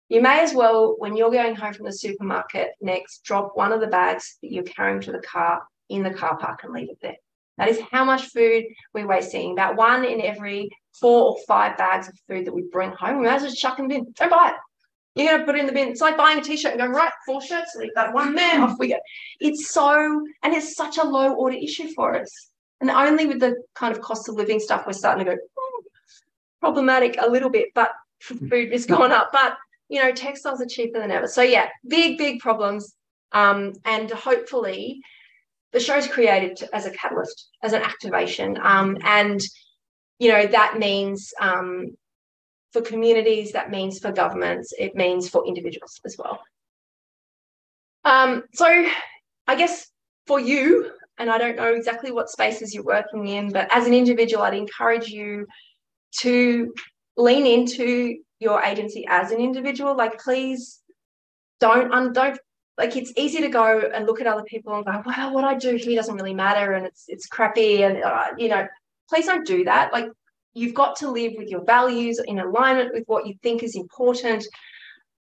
S6: You may as well, when you're going home from the supermarket next, drop one of the bags that you're carrying to the car in the car park and leave it there. That is how much food we're wasting. About 1 in every 4 or 5 bags of food that we bring home, we might as well chuck in the bin. Don't buy it. You're going to put it in the bin. It's like buying a T-shirt and going, right, 4 shirts, leave that one there, off we go. It's such a low order issue for us. And only with the kind of cost of living stuff, we're starting to go, problematic a little bit, but food has gone up. But, you know, textiles are cheaper than ever. So, yeah, big problems. And hopefully the show's created as a catalyst, as an activation. And, you know, that means for communities, that means for governments, it means for individuals as well. So I guess for you, and I don't know exactly what spaces you're working in, but as an individual, I'd encourage you to lean into your agency as an individual. Like, please don't, like, it's easy to go and look at other people and go, wow, what I do here doesn't really matter and it's crappy. And, you know, please don't do that. Like, you've got to live with your values in alignment with what you think is important.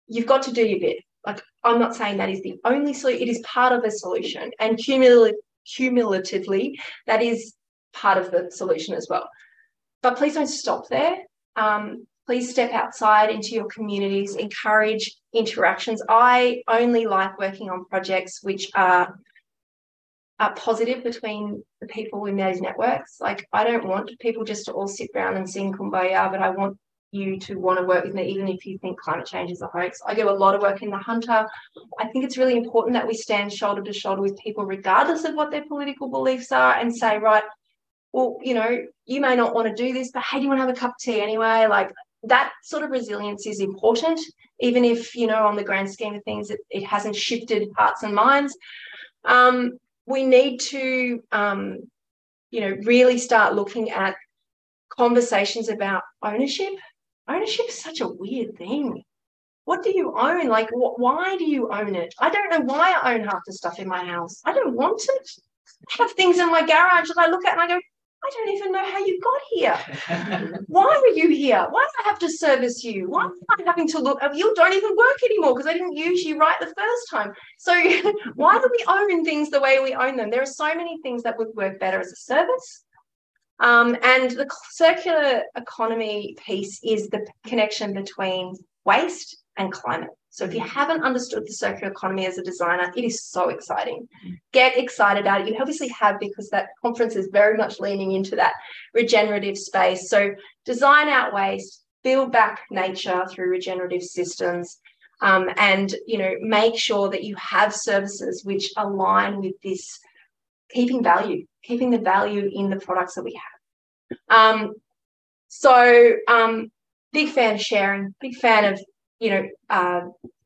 S6: You've got to do your bit. Like, I'm not saying that is the only solution. It is part of a solution. And cumulatively, that is part of the solution as well. But please don't stop there. Please step outside into your communities, encourage interactions. I only like working on projects which are positive between the people in those networks. Like, I don't want people just to all sit around and sing Kumbaya, but I want you to want to work with me, even if you think climate change is a hoax. I do a lot of work in the Hunter. I think it's really important that we stand shoulder to shoulder with people, regardless of what their political beliefs are, and say, right, well, you know, you may not want to do this, but hey, do you want to have a cup of tea anyway? Like, that sort of resilience is important, even if, you know, on the grand scheme of things, it hasn't shifted hearts and minds. We need to, you know, really start looking at conversations about ownership. Ownership is such a weird thing. What do you own? Like, why do you own it? I don't know why I own half the stuff in my house. I don't want it. I have things in my garage that I look at and I go, I don't even know how you got here. Why are you here? Why do I have to service you? Why am I having to look? You don't even work anymore because I didn't use you right the first time. So why do we own things the way we own them? There are so many things that would work better as a service. And the circular economy piece is the connection between waste and climate. So if you haven't understood the circular economy as a designer, it is so exciting. Get excited about it. You obviously have, because that conference is very much leaning into that regenerative space. So design out waste, build back nature through regenerative systems, and, you know, make sure that you have services which align with this, keeping the value in the products that we have. Big fan of sharing, big fan of, you know,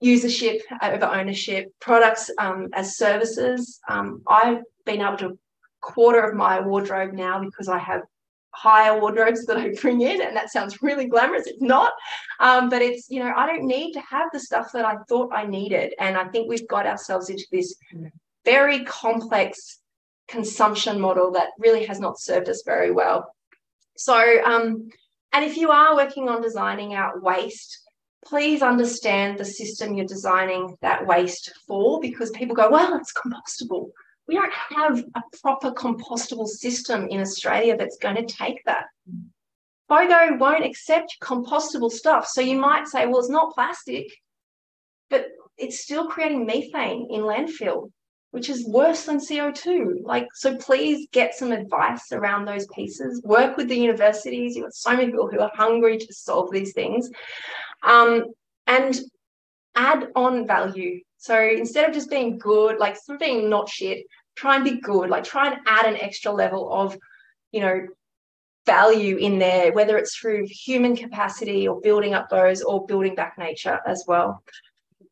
S6: usership over ownership, products as services. I've been able to quarter of my wardrobe now because I have higher wardrobes that I bring in, and that sounds really glamorous. It's not, but it's, you know, I don't need to have the stuff that I thought I needed. And I think we've got ourselves into this very complex consumption model that really has not served us very well. So, and if you are working on designing out waste, please understand the system you're designing that waste for, because people go, well, it's compostable. We don't have a proper compostable system in Australia that's going to take that. FOGO won't accept compostable stuff. So you might say, well, it's not plastic, but it's still creating methane in landfill, which is worse than CO2. Like, so please get some advice around those pieces. Work with the universities. You've got so many people who are hungry to solve these things. And add on value. So instead of just being good, like sort of being not shit, try and be good. Like, try and add an extra level of, you know, value in there, whether it's through human capacity or building up those or building back nature as well.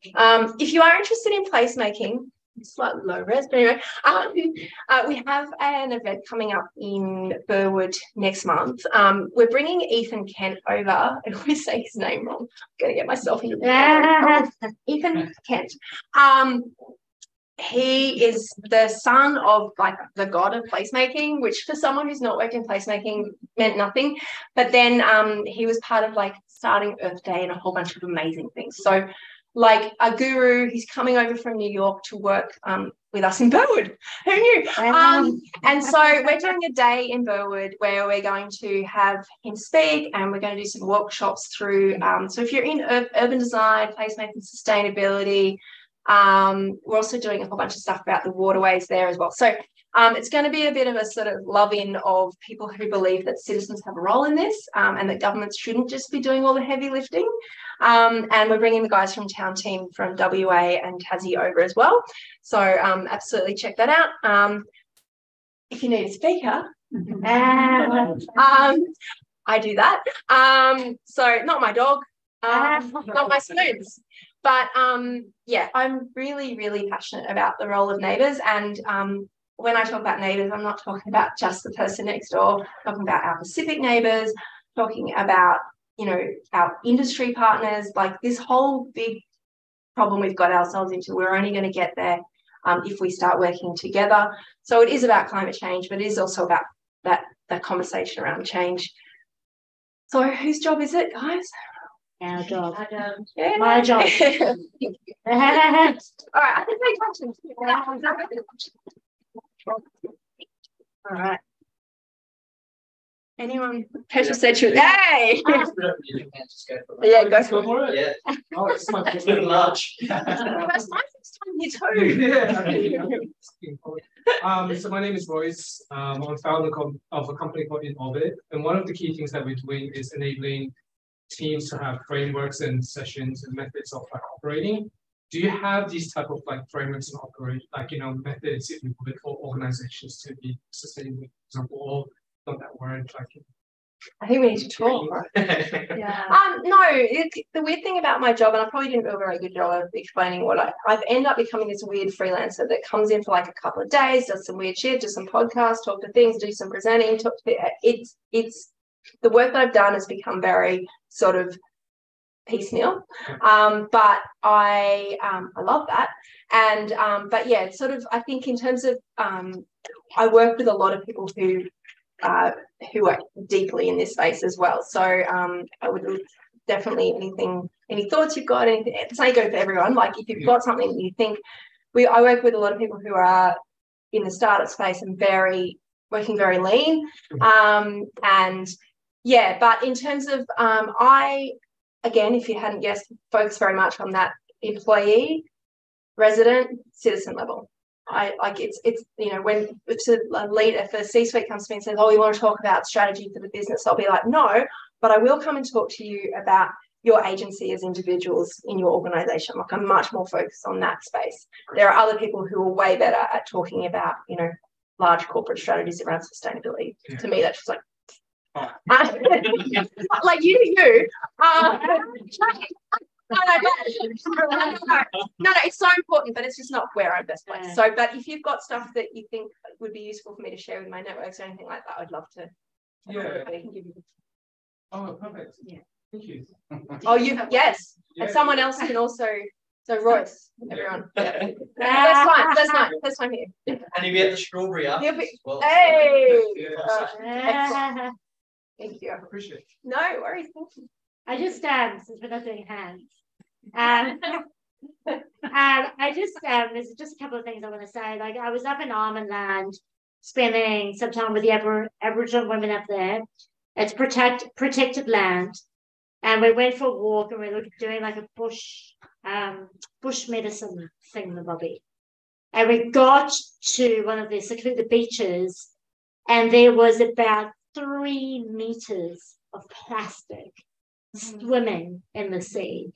S6: If you are interested in placemaking, slightly low res, but anyway, we have an event coming up in Burwood next month. We're bringing Ethan Kent over. I always say his name wrong. I'm going to get myself into Ethan Kent. He is the son of like the god of placemaking, which for someone who's not worked in placemaking meant nothing. But then he was part of like starting Earth Day and a whole bunch of amazing things. So like a guru, he's coming over from New York to work with us in Burwood. Who knew? And so we're doing a day in Burwood where we're going to have him speak, and we're going to do some workshops through. So if you're in urban design, placemaking, sustainability, we're also doing a whole bunch of stuff about the waterways there as well. So it's going to be a bit of a sort of love-in of people who believe that citizens have a role in this, and that governments shouldn't just be doing all the heavy lifting. And we're bringing the guys from Town Team from WA and Tassie over as well. So absolutely check that out. If you need a speaker, I do that. So not my dog, not my spoons. But yeah, I'm really, really passionate about the role of neighbours. And when I talk about neighbours, I'm not talking about just the person next door. I'm talking about our Pacific neighbours, talking about, you know, our industry partners, like this whole big problem we've got ourselves into. We're only going to get there if we start working together. So it is about climate change, but it is also about that conversation around change. So whose job is it, guys?
S5: Our job.
S6: Yeah.
S5: My job.
S6: All right, I think my questions. All right. Anyone? Petra said she was. Hey! Yeah, go for it.
S1: Yeah. Oh, it's my little large.
S6: That's my first time here too.
S8: Yeah. So my name is Royce. I'm a founder of a company called In Orbit, and one of the key things that we're doing is enabling teams to have frameworks and sessions and methods of like operating. Do you have these type of like frameworks and operate like, you know, methods if you would for organizations to be sustainable, for example, or not that word like?
S6: I think we need to talk.
S5: Yeah.
S6: No, the weird thing about my job, and I probably didn't do a very good job of explaining what I've ended up becoming this weird freelancer that comes in for like a couple of days, does some weird shit, does some podcasts, talk to things, do some presenting, talk to it's the work that I've done has become very sort of piecemeal, but I love that. And but yeah, it's sort of, I think in terms of I work with a lot of people who are deeply in this space as well. So I would definitely any thoughts you've got, anything, say go for everyone. Like if you've got something that you think, I work with a lot of people who are in the startup space and working very lean, and yeah. But in terms of again, if you hadn't guessed, focus very much on that employee, resident, citizen level. I like it's you know, when it's a leader, if a C-suite comes to me and says, oh, we want to talk about strategy for the business, I'll be like, no, but I will come and talk to you about your agency as individuals in your organization. Like I'm much more focused on that space. There are other people who are way better at talking about, you know, large corporate strategies around sustainability. Yeah. To me, that's just like, like you do you. No, it's so important, but it's just not where I'm best placed. So, but if you've got stuff that you think would be useful for me to share with my networks or anything like that, I'd love to.
S8: Yeah.
S6: I can give you.
S8: Oh, perfect.
S6: Yeah.
S8: Thank you.
S6: Oh, yes.
S8: Yeah.
S6: And someone else can also. So Royce, everyone.
S1: Yeah.
S6: First time here.
S1: And he'll be at the strawberry after.
S6: Well. Hey.
S8: Yeah.
S6: Thank you.
S8: I appreciate it.
S6: No worries. Thank you.
S5: I just since we're not doing hands. I just there's just a couple of things I want to say. Like I was up in Armand Land spending some time with the Aboriginal women up there. It's protected land, and we went for a walk and we were doing like a bush medicine thing, and we got to one of the secluded beaches, and there was about 3 meters of plastic swimming in the sea.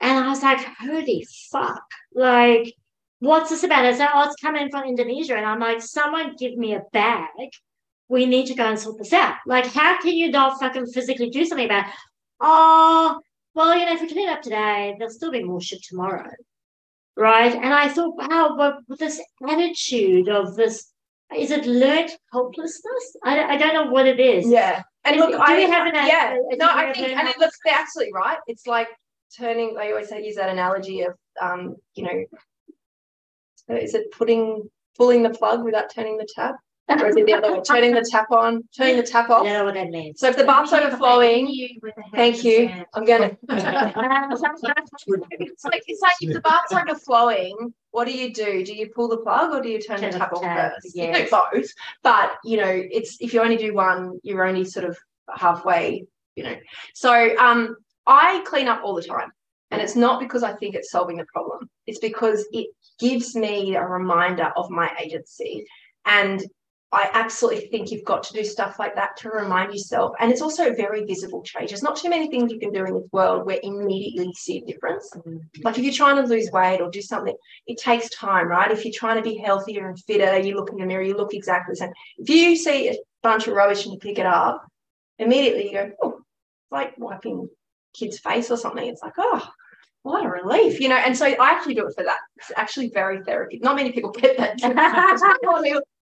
S5: And I was like, holy fuck, like, what's this about? I said, oh, it's coming from Indonesia. And I'm like, someone give me a bag
S9: we need to go and sort this out. Like, how can you not fucking physically do something about, oh, well, you know, if we clean up today, there'll still be more shit tomorrow, right? And I thought, wow, but with this attitude of this, is it learned helplessness? I don't know what it is.
S6: Yeah. And look,
S9: do we have an
S6: I think, and look, they're absolutely right. It's like turning, they always use that analogy of, you know, is it pulling the plug without turning the tap? Or is it the other way? Turning the tap on, turning the tap off?
S9: I don't know what that means.
S6: So if the bath's overflowing, thank you. I'm going to. It's like if the bath's overflowing, what do? Do you pull the plug or do you turn the tap off first?
S9: Yes.
S6: You do both. But, you know, it's if you only do one, you're only sort of halfway, you know. So I clean up all the time. And it's not because I think it's solving the problem. It's because it gives me a reminder of my agency. And I absolutely think you've got to do stuff like that to remind yourself. And it's also very visible change. There's not too many things you can do in this world where immediately you see a difference. Like if you're trying to lose weight or do something, it takes time, right? If you're trying to be healthier and fitter, you look in the mirror, you look exactly the same. If you see a bunch of rubbish and you pick it up, immediately you go, oh, it's like wiping kid's face or something. It's like, oh, what a relief, you know. And so I actually do it for that. It's actually very therapeutic. Not many people get that.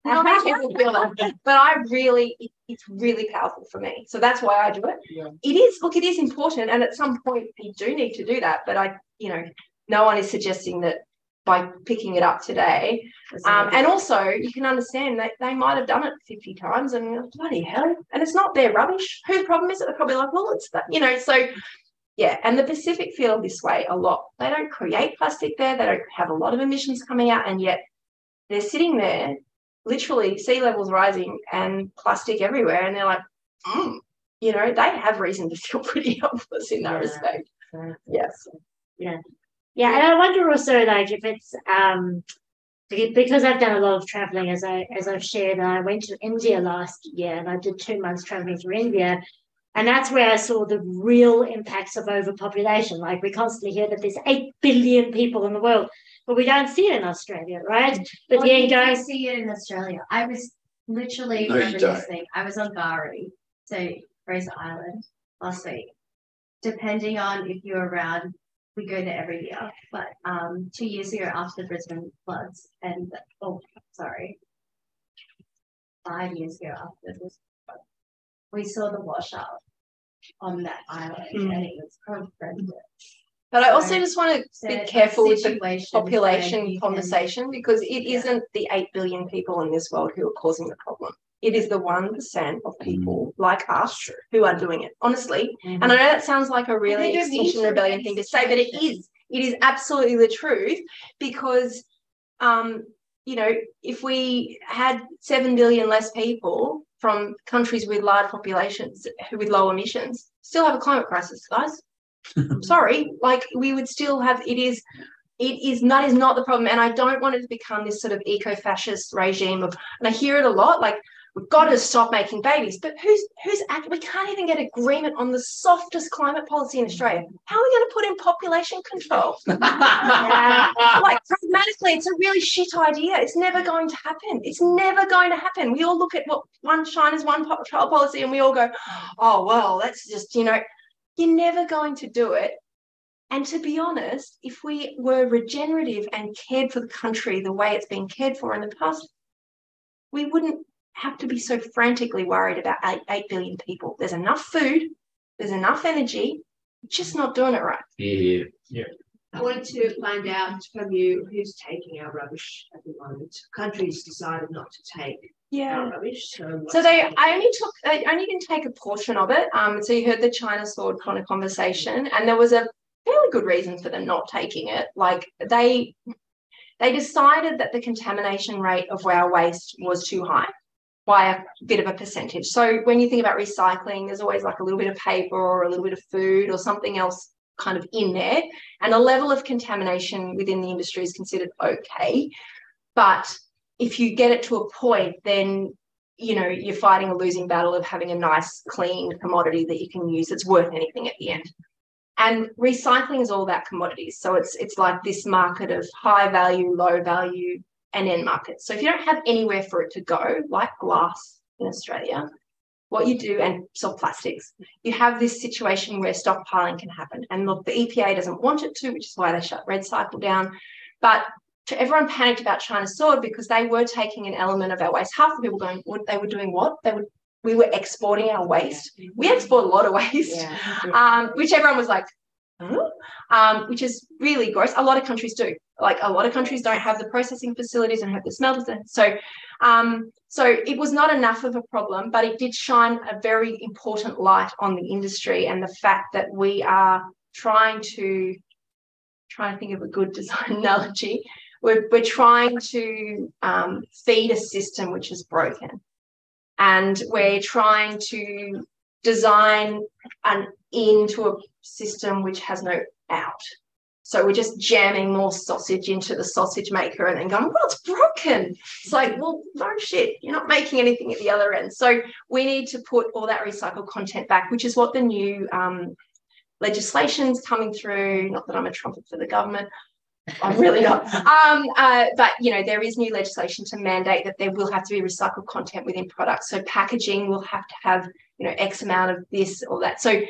S6: Not many people feel that. But it's really powerful for me. So that's why I do it. Yeah. It is important. And at some point you do need to do that. But no one is suggesting that by picking it up today. And also you can understand that they might have done it 50 times and you're like, bloody hell. And it's not their rubbish. Whose problem is it? They're probably like, well, it's that, you know, so yeah, and the Pacific feel this way a lot. They don't create plastic there. They don't have a lot of emissions coming out, and yet they're sitting there, literally sea levels rising and plastic everywhere, and they're like, you know, they have reason to feel pretty helpless in that respect. Yes.
S9: Yeah. Yeah, and I wonder also, like, if it's because I've done a lot of traveling, as I've shared, and I went to India last year, and I did 2 months traveling through India. And that's where I saw the real impacts of overpopulation. Like we constantly hear that there's 8 billion people in the world, but we don't see it in Australia, right? But
S3: you don't see it in Australia. I was literally reminiscing. I was on Bari, so Fraser Island last week. Depending on if you're around, we go there every year. But 2 years ago, after the Brisbane floods, 5 years ago after the Brisbane floods, we saw the washout on that island, and it was horrendous.
S6: But I also just want to be careful with the population conversation, because it isn't the 8 billion people in this world who are causing the problem. It is the 1% of people like us who are doing it, honestly. And I know that sounds like a really Extinction Rebellion thing to say, but it is. It is absolutely the truth, because, you know, if we had 7 billion less people from countries with large populations with low emissions, still have a climate crisis, guys. Sorry, like we would still have. That is not the problem, and I don't want it to become this sort of eco-fascist regime of. And I hear it a lot, like we've got to stop making babies, but we can't even get agreement on the softest climate policy in Australia. How are we going to put in population control? Like pragmatically, it's a really shit idea. It's never going to happen. It's never going to happen. We all look at what China's one child policy, and we all go, oh well, that's just, you know, you're never going to do it. And to be honest, if we were regenerative and cared for the country the way it's been cared for in the past, we wouldn't have to be so frantically worried about 8 billion people. There's enough food, there's enough energy, just not doing it right.
S10: Yeah. I wanted to find out from you who's taking our rubbish at the moment. Countries decided not to take our rubbish. So
S6: I only can take a portion of it. So you heard the China sword kind of conversation, and there was a fairly good reason for them not taking it. Like they decided that the contamination rate of our waste was too high by a bit of a percentage. So when you think about recycling, there's always like a little bit of paper or a little bit of food or something else kind of in there. And the level of contamination within the industry is considered okay. But if you get it to a point, then, you know, you're fighting a losing battle of having a nice, clean commodity that you can use that's worth anything at the end. And recycling is all about commodities. So it's like this market of high value, low value, and end markets. So if you don't have anywhere for it to go, like glass in Australia, what you do, and soft plastics, you have this situation where stockpiling can happen. And look, the EPA doesn't want it to, which is why they shut Red Cycle down. But everyone panicked about China sword because they were taking an element of our waste. Half the people going, what they were doing what? We were exporting our waste. We export a lot of waste, which everyone was like, which is really gross. A lot of countries do. Like a lot of countries don't have the processing facilities and have the smelters. So it was not enough of a problem, but it did shine a very important light on the industry and the fact that we are trying to think of a good design analogy. We're trying to feed a system which is broken, and we're trying to design an into a system which has no out. So we're just jamming more sausage into the sausage maker and then going, well, it's broken. It's like, well, no shit, you're not making anything at the other end. So we need to put all that recycled content back, which is what the new legislation's coming through. Not that I'm a trumpet for the government. I'm really not. But, you know, there is new legislation to mandate that there will have to be recycled content within products. So packaging will have to have, you know, X amount of this or that. So,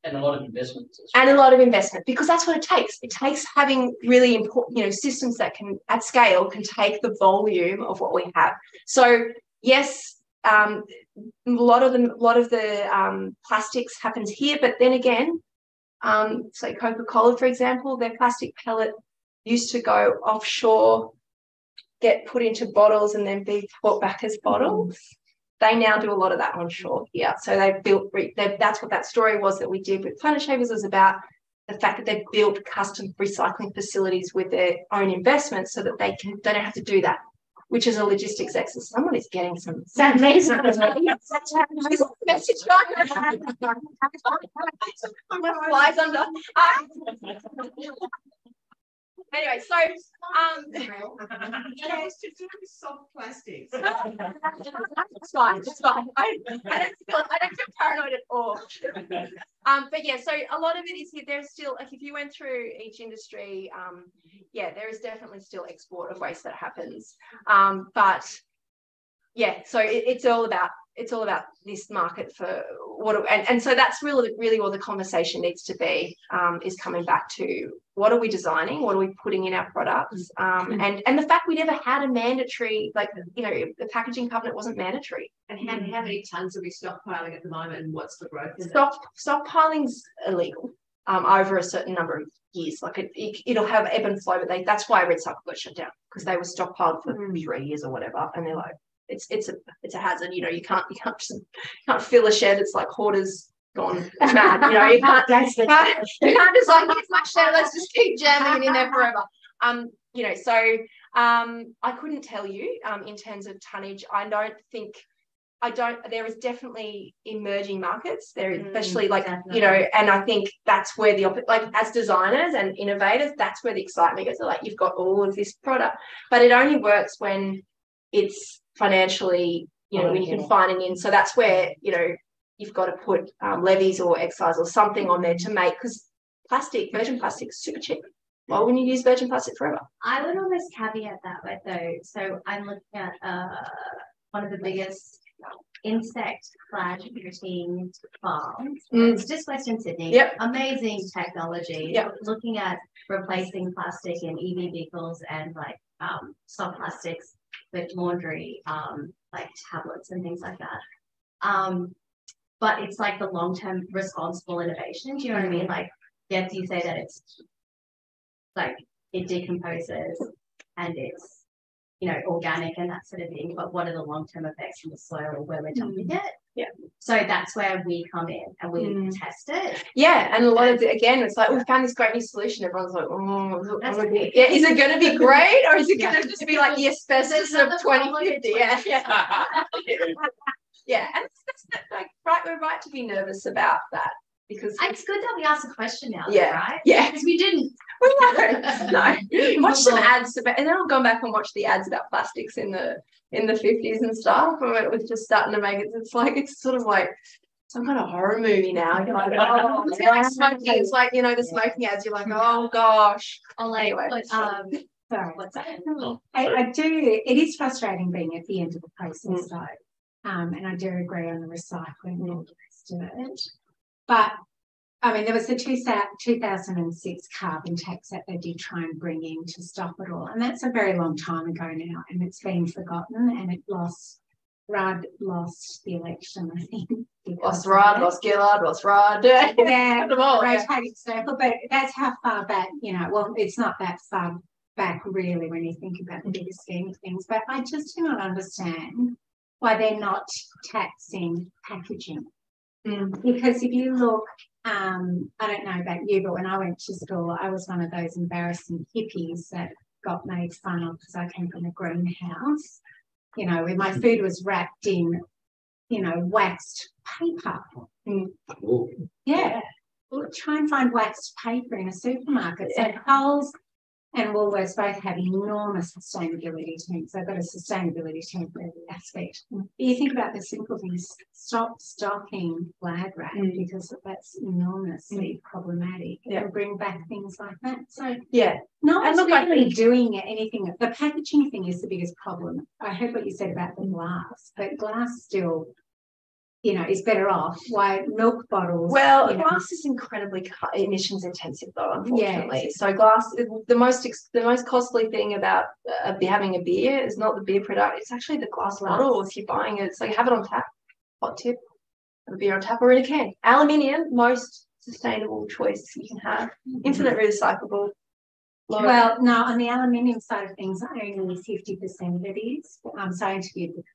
S1: and a lot of investment.
S6: And a lot of investment, because that's what it takes. It takes having really important, you know, systems that can, at scale, can take the volume of what we have. So, yes, a lot of the plastics happens here, but then again, say Coca-Cola, for example, their plastic pellet used to go offshore, get put into bottles, and then be brought back as bottles. They now do a lot of that onshore here. So they've built, that's what that story was that we did with Planet Shavers, was about the fact that they've built custom recycling facilities with their own investments so that they don't have to do that, which is a logistics exercise. Someone is getting some amazing message going. Flies under. Anyway, so
S10: it's to do with soft plastics.
S6: It's fine. I don't feel paranoid at all. But yeah, so a lot of it is here. There's still, like, if you went through each industry, yeah, there is definitely still export of waste that happens. But yeah, so it's all about this market for what, and so that's really what the conversation needs to be, is coming back to what are we designing, what are we putting in our products, and the fact we never had a mandatory, like, you know, the packaging covenant wasn't mandatory.
S10: And how many tons are we stockpiling at the moment, and what's the growth?
S6: Stockpiling's illegal over a certain number of years. Like it'll have ebb and flow, but that's why Red Cycle got shut down, because they were stockpiled for 3 years or whatever, and they're like, it's a hazard. You know, you can't fill a shed. It's like hoarders gone mad. You know, you can't just like, here's my shed, let's just keep jamming it in there forever. You know, so I couldn't tell you in terms of tonnage. There is definitely emerging markets there, especially like, you know, and I think that's where like as designers and innovators, that's where the excitement goes. So like, you've got all of this product, but it only works when it's financially, you know, when you can find it in. So that's where, you know, you've got to put levies or excise or something on there to make, because virgin plastic is super cheap. Why wouldn't you use virgin plastic forever?
S3: I would always caveat that with, though. So I'm looking at one of the biggest insect flag producing farms. It's just Western Sydney.
S6: Yep.
S3: Amazing technology.
S6: Yep.
S3: Looking at replacing plastic in EV vehicles and like soft plastics with laundry, like tablets and things like that. But it's like the long-term responsible innovation. Do you know what I mean? Like, yes, you say that it's like it decomposes and it's, you know, organic and that sort of thing, but what are the long-term effects in the soil where we're dumping it?
S6: Yeah.
S3: So that's where we come in and we test it.
S6: Yeah, and a lot of it, again, it's like, we found this great new solution. Everyone's like, yeah, is it going to be great, or is it going to just be like the asbestos of 2050? Yeah. Yeah, and that's like, right, we're right to be nervous about that, because
S3: it's good that we asked a question now,
S6: yeah,
S3: right?
S6: Yeah,
S3: because we didn't.
S6: No. Watch some ads about, and then I'll go back and watch the ads about plastics in the 50s and stuff. And it was just starting to make it. It's like, it's sort of like some kind of horror movie now. You're like, oh, it's like smoking. It's like, you know, the smoking ads. You're like, oh gosh.
S3: Or like,
S6: anyway,
S3: so
S11: Sorry. I do. It is frustrating being at the end of the process, though. And I do agree on the recycling and all the rest of it. But I mean, there was the 2006 carbon tax that they did try and bring in to stop it all. And that's a very long time ago now, and it's been forgotten, and it lost the election, I think.
S6: Lost Rod, lost Gillard, lost Rod.
S11: Yeah, rotating circle. But that's how far back, well, it's not that far back really when you think about the bigger scheme of things. But I just do not understand why they're not taxing packaging. Because if you look, I don't know about you, but when I went to school, I was one of those embarrassing hippies that got made fun of because I came from a greenhouse, where my food was wrapped in, waxed paper. Yeah. Well, try and find waxed paper in a supermarket. So Coles and Woolworths both have enormous sustainability teams. They've got a sustainability team for every aspect. But you think about the simple things, stop stocking glad wrap because that's enormously problematic. And bring back things like that. So no one's really doing anything. The packaging thing is the biggest problem. I heard what you said about the glass, but glass still is better off. Why milk bottles?
S6: Well, glass is incredibly emissions intensive, though, unfortunately. So glass, the most costly thing about having a beer is not the beer product; it's actually the glass bottle. If you're buying it, so you have it on tap. Hot tip: have a beer on tap or in a can. Aluminium, most sustainable choice you can have. Infinite recyclable.
S11: Well, no, on the aluminium side of things, only 50% of it is. So I interviewed with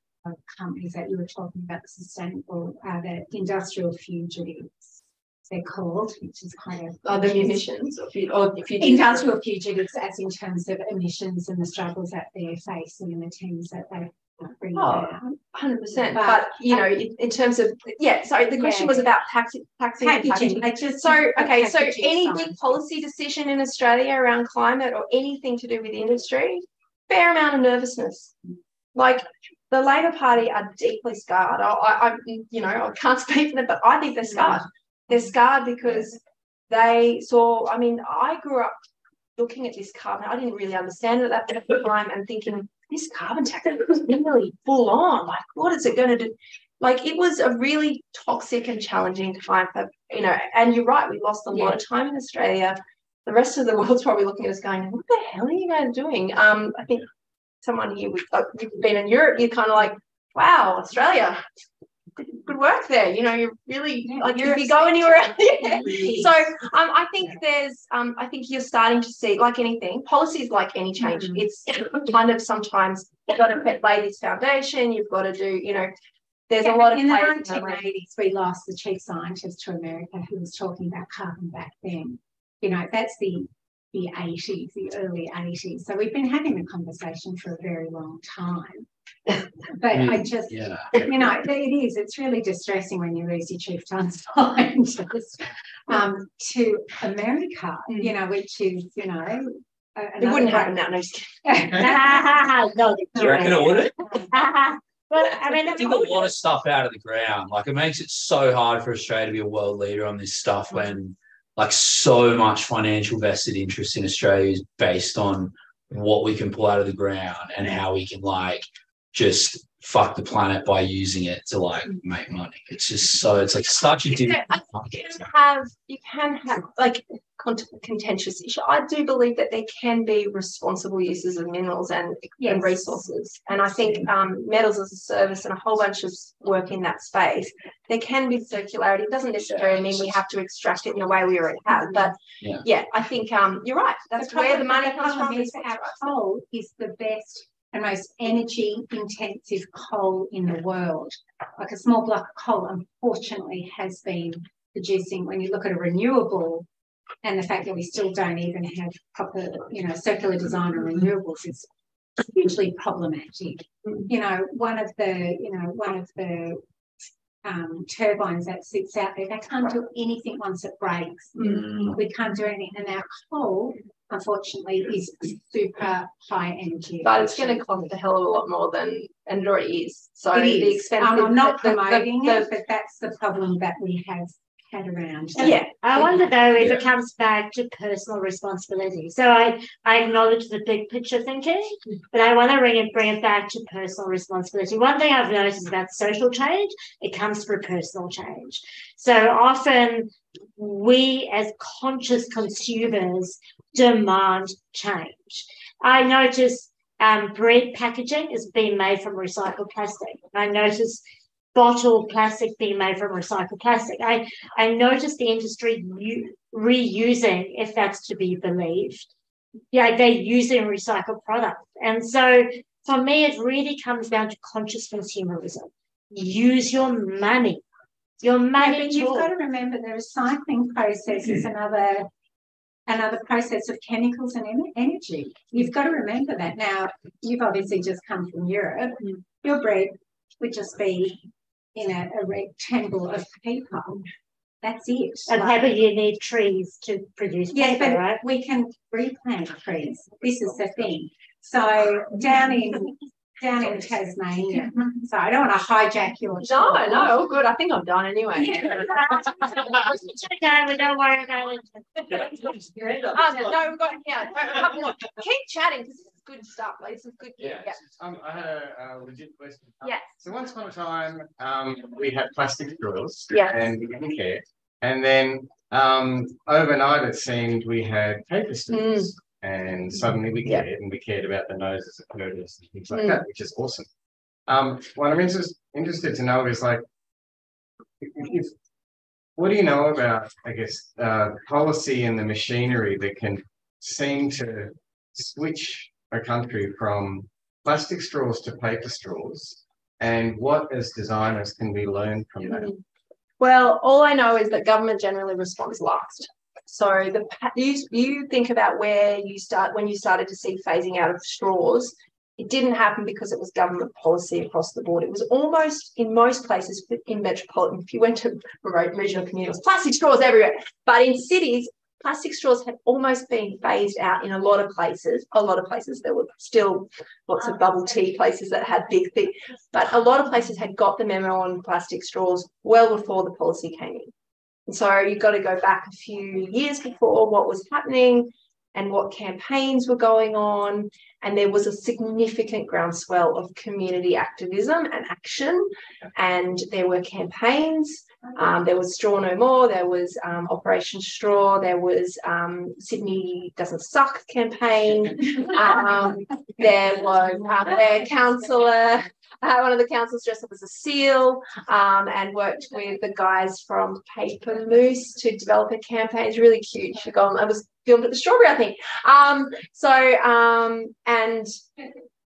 S11: companies that you were talking about, the sustainable, the industrial fugitives, they're called, which is kind of
S6: the emissions or
S11: industrial fugitives, as in terms of emissions and the struggles that they're facing and the teams that they bring down.
S6: 100%. But in terms of sorry, the question was about packaging. So any big policy decision in Australia around climate or anything to do with industry, fair amount of nervousness. Like, the Labor Party are deeply scarred. I can't speak for them, but I think they're scarred. They're scarred because they saw, I grew up looking at this carbon. I didn't really understand it at that time and thinking, this carbon tax is really full on. Like, what is it going to do? Like, it was a really toxic and challenging time for, and you're right, we lost a lot of time in Australia. The rest of the world's probably looking at us going, what the hell are you guys doing? I think someone here you've been in Europe, you're kind of like, wow, Australia, good work there. You're really if you go anywhere else. So I think I think you're starting to see, like anything, policy is like any change. It's kind of sometimes you've got to lay this foundation. You've got to do, there's a lot of
S11: in the 1980s. We lost the chief scientist to America who was talking about carbon back then. That's the 80s, the early 80s. So we've been having a conversation for a very long time. But I just, it is. It's really distressing when you lose your chief scientist to America, which is,
S6: it wouldn't happen now. No,
S9: No,
S12: do you reckon it would?
S9: Well, I mean,
S12: I think a lot of stuff out of the ground. Like, it makes it so hard for Australia to be a world leader on this stuff when, like, so much financial vested interest in Australia is based on what we can pull out of the ground and how we can, like, just fuck the planet by using it to, like, make money. It's just it's like such a different.
S6: You can have like contentious issue. I do believe that there can be responsible uses of minerals and resources, and I think metals as a service and a whole bunch of work in that space. There can be circularity. It doesn't necessarily mean we have to extract it in a way we already have, but I think you're right. That's where the money comes from.
S11: Our coal is the best and most energy intensive coal in the world. Like, a small block of coal, unfortunately, has been producing, when you look at a renewable, and the fact that we still don't even have proper, circular design on renewables is hugely problematic. One of the turbines that sits out there, they can't do anything once it breaks. We can't do anything. And our coal, unfortunately, is super high energy.
S6: But it's going to cost a hell of a lot more than, and it already is. So
S11: it is.
S6: The expensive,
S11: I'm not promoting it, but that's the problem that we have head around.
S9: Yeah, I wonder though if it comes back to personal responsibility. So I acknowledge the big picture thinking, but I want to bring it back to personal responsibility. One thing I've noticed about social change, it comes through personal change. So often we as conscious consumers demand change. I notice bread packaging is being made from recycled plastic. I notice bottled plastic being made from recycled plastic. I noticed the industry reusing, if that's to be believed. Yeah, they're using recycled products. And so for me, it really comes down to conscious consumerism. Use your money. Your money.
S11: But you've got to remember the recycling process is another process of chemicals and energy. You've got to remember that. Now, you've obviously just come from Europe. Your bread would just be in a rectangle of paper. That's it.
S9: And paper, you need trees to produce paper,
S11: but
S9: right?
S11: we can replant trees. This is the thing. So down in Tasmania. So I don't want to hijack your talk.
S4: No, all good. I think I'm done anyway.
S9: Okay, we don't worry about it.
S4: No, we've got a couple more. Keep chatting because this is good stuff. Like this is good.
S13: Yeah. I had a legit question.
S4: Yes.
S13: So once upon a time, we had plastic straws.
S4: Yes.
S13: And we didn't care. And then overnight, it seemed we had paper straws. And suddenly we cared, and we cared about the noses of herders and things like that, which is awesome. What I'm interested to know is like, what do you know about, I guess, policy and the machinery that can seem to switch a country from plastic straws to paper straws, and what as designers can we learn from that?
S4: Well, all I know is that government generally responds last. So you think about when you started to see phasing out of straws, it didn't happen because it was government policy across the board. It was almost in most places in metropolitan. If you went to remote regional communities, plastic straws everywhere. But in cities, plastic straws had almost been phased out in a lot of places. There were still lots of bubble tea places that had big things, but a lot of places had got the memo on plastic straws well before the policy came in. And so you've got to go back a few years before what was happening and what campaigns were going on. And there was a significant groundswell of community activism and action. And there were campaigns. There was Straw No More. There was Operation Straw. There was Sydney Doesn't Suck campaign. There was their councillor. One of the councillors dressed up as a seal and worked with the guys from Paper Moose to develop a campaign. It's really cute. It was filmed at the Strawberry, I think.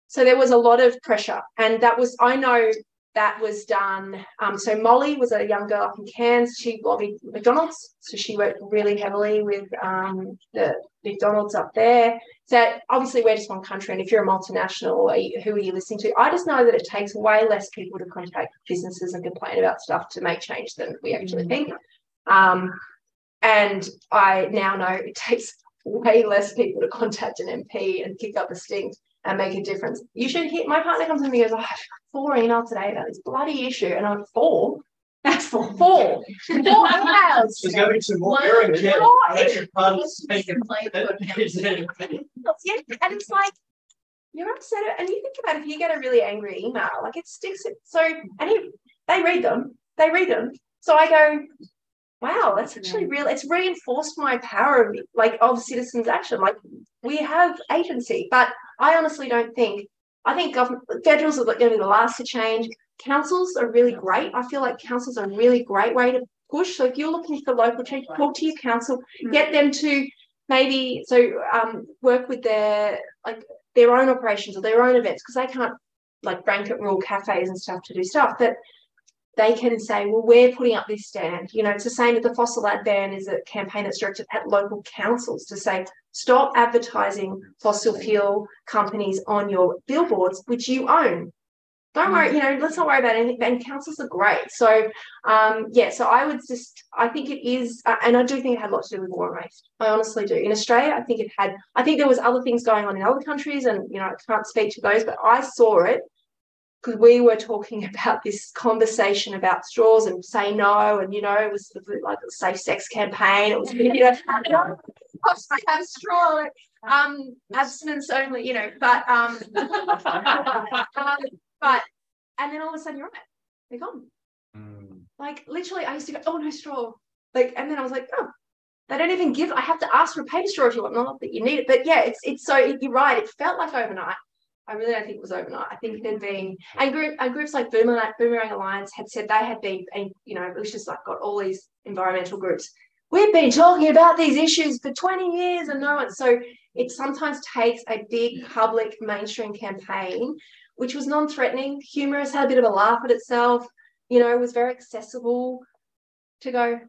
S4: So there was a lot of pressure, and I know that was done. So Molly was a young girl up in Cairns. She lobbied McDonald's, so she worked really heavily with the McDonald's up there. So obviously we're just one country, and if you're a multinational, who are you listening to? I just know that it takes way less people to contact businesses and complain about stuff to make change than we actually think. And I now know it takes way less people to contact an MP and kick up a stink and make a difference. You should hear, my partner comes to me and goes, I have 4 emails today about this bloody issue, and I'm 4. That's 4 emails.
S1: There's going to be some more.
S4: Yeah, and it's like, you're upset, and you think about it, if you get a really angry email, like it sticks it. So, and they read them. So I go, wow, that's actually real. It's reinforced my power of citizens' action. Like, we have agency, but I honestly don't think. I think federals are going to be the last to change. Councils are really great. I feel like councils are a really great way to push. So if you're looking for local change, talk to your council, get them to maybe work with their own operations or their own events, because they can't blanket rule cafes and stuff to do stuff, but they can say, well, we're putting up this stand. It's the same with the fossil ad ban is a campaign that's directed at local councils to say, stop advertising fossil fuel companies on your billboards, which you own. Don't worry, let's not worry about anything. And councils are great. So, so I think it is, and I do think it had a lot to do with war and waste. I honestly do. In Australia, I think there was other things going on in other countries, and, I can't speak to those, but I saw it
S6: because we were talking about this conversation about straws and say no, and it was like a safe sex campaign. It was I have straw, abstinence only, but and then all of a sudden you're right, they're gone. Like literally, I used to go, oh no straw, and then I was like, oh, they don't even give. I have to ask for a paper straw if you want, not that you need it, but yeah, it's so you're right. It felt like overnight. I really don't think it was overnight. I think it had been, and groups like Boomerang Alliance had said they had been, and it was just like got all these environmental groups. We've been talking about these issues for 20 years and no one. So it sometimes takes a big public mainstream campaign, which was non-threatening, humorous, had a bit of a laugh at itself, was very accessible to go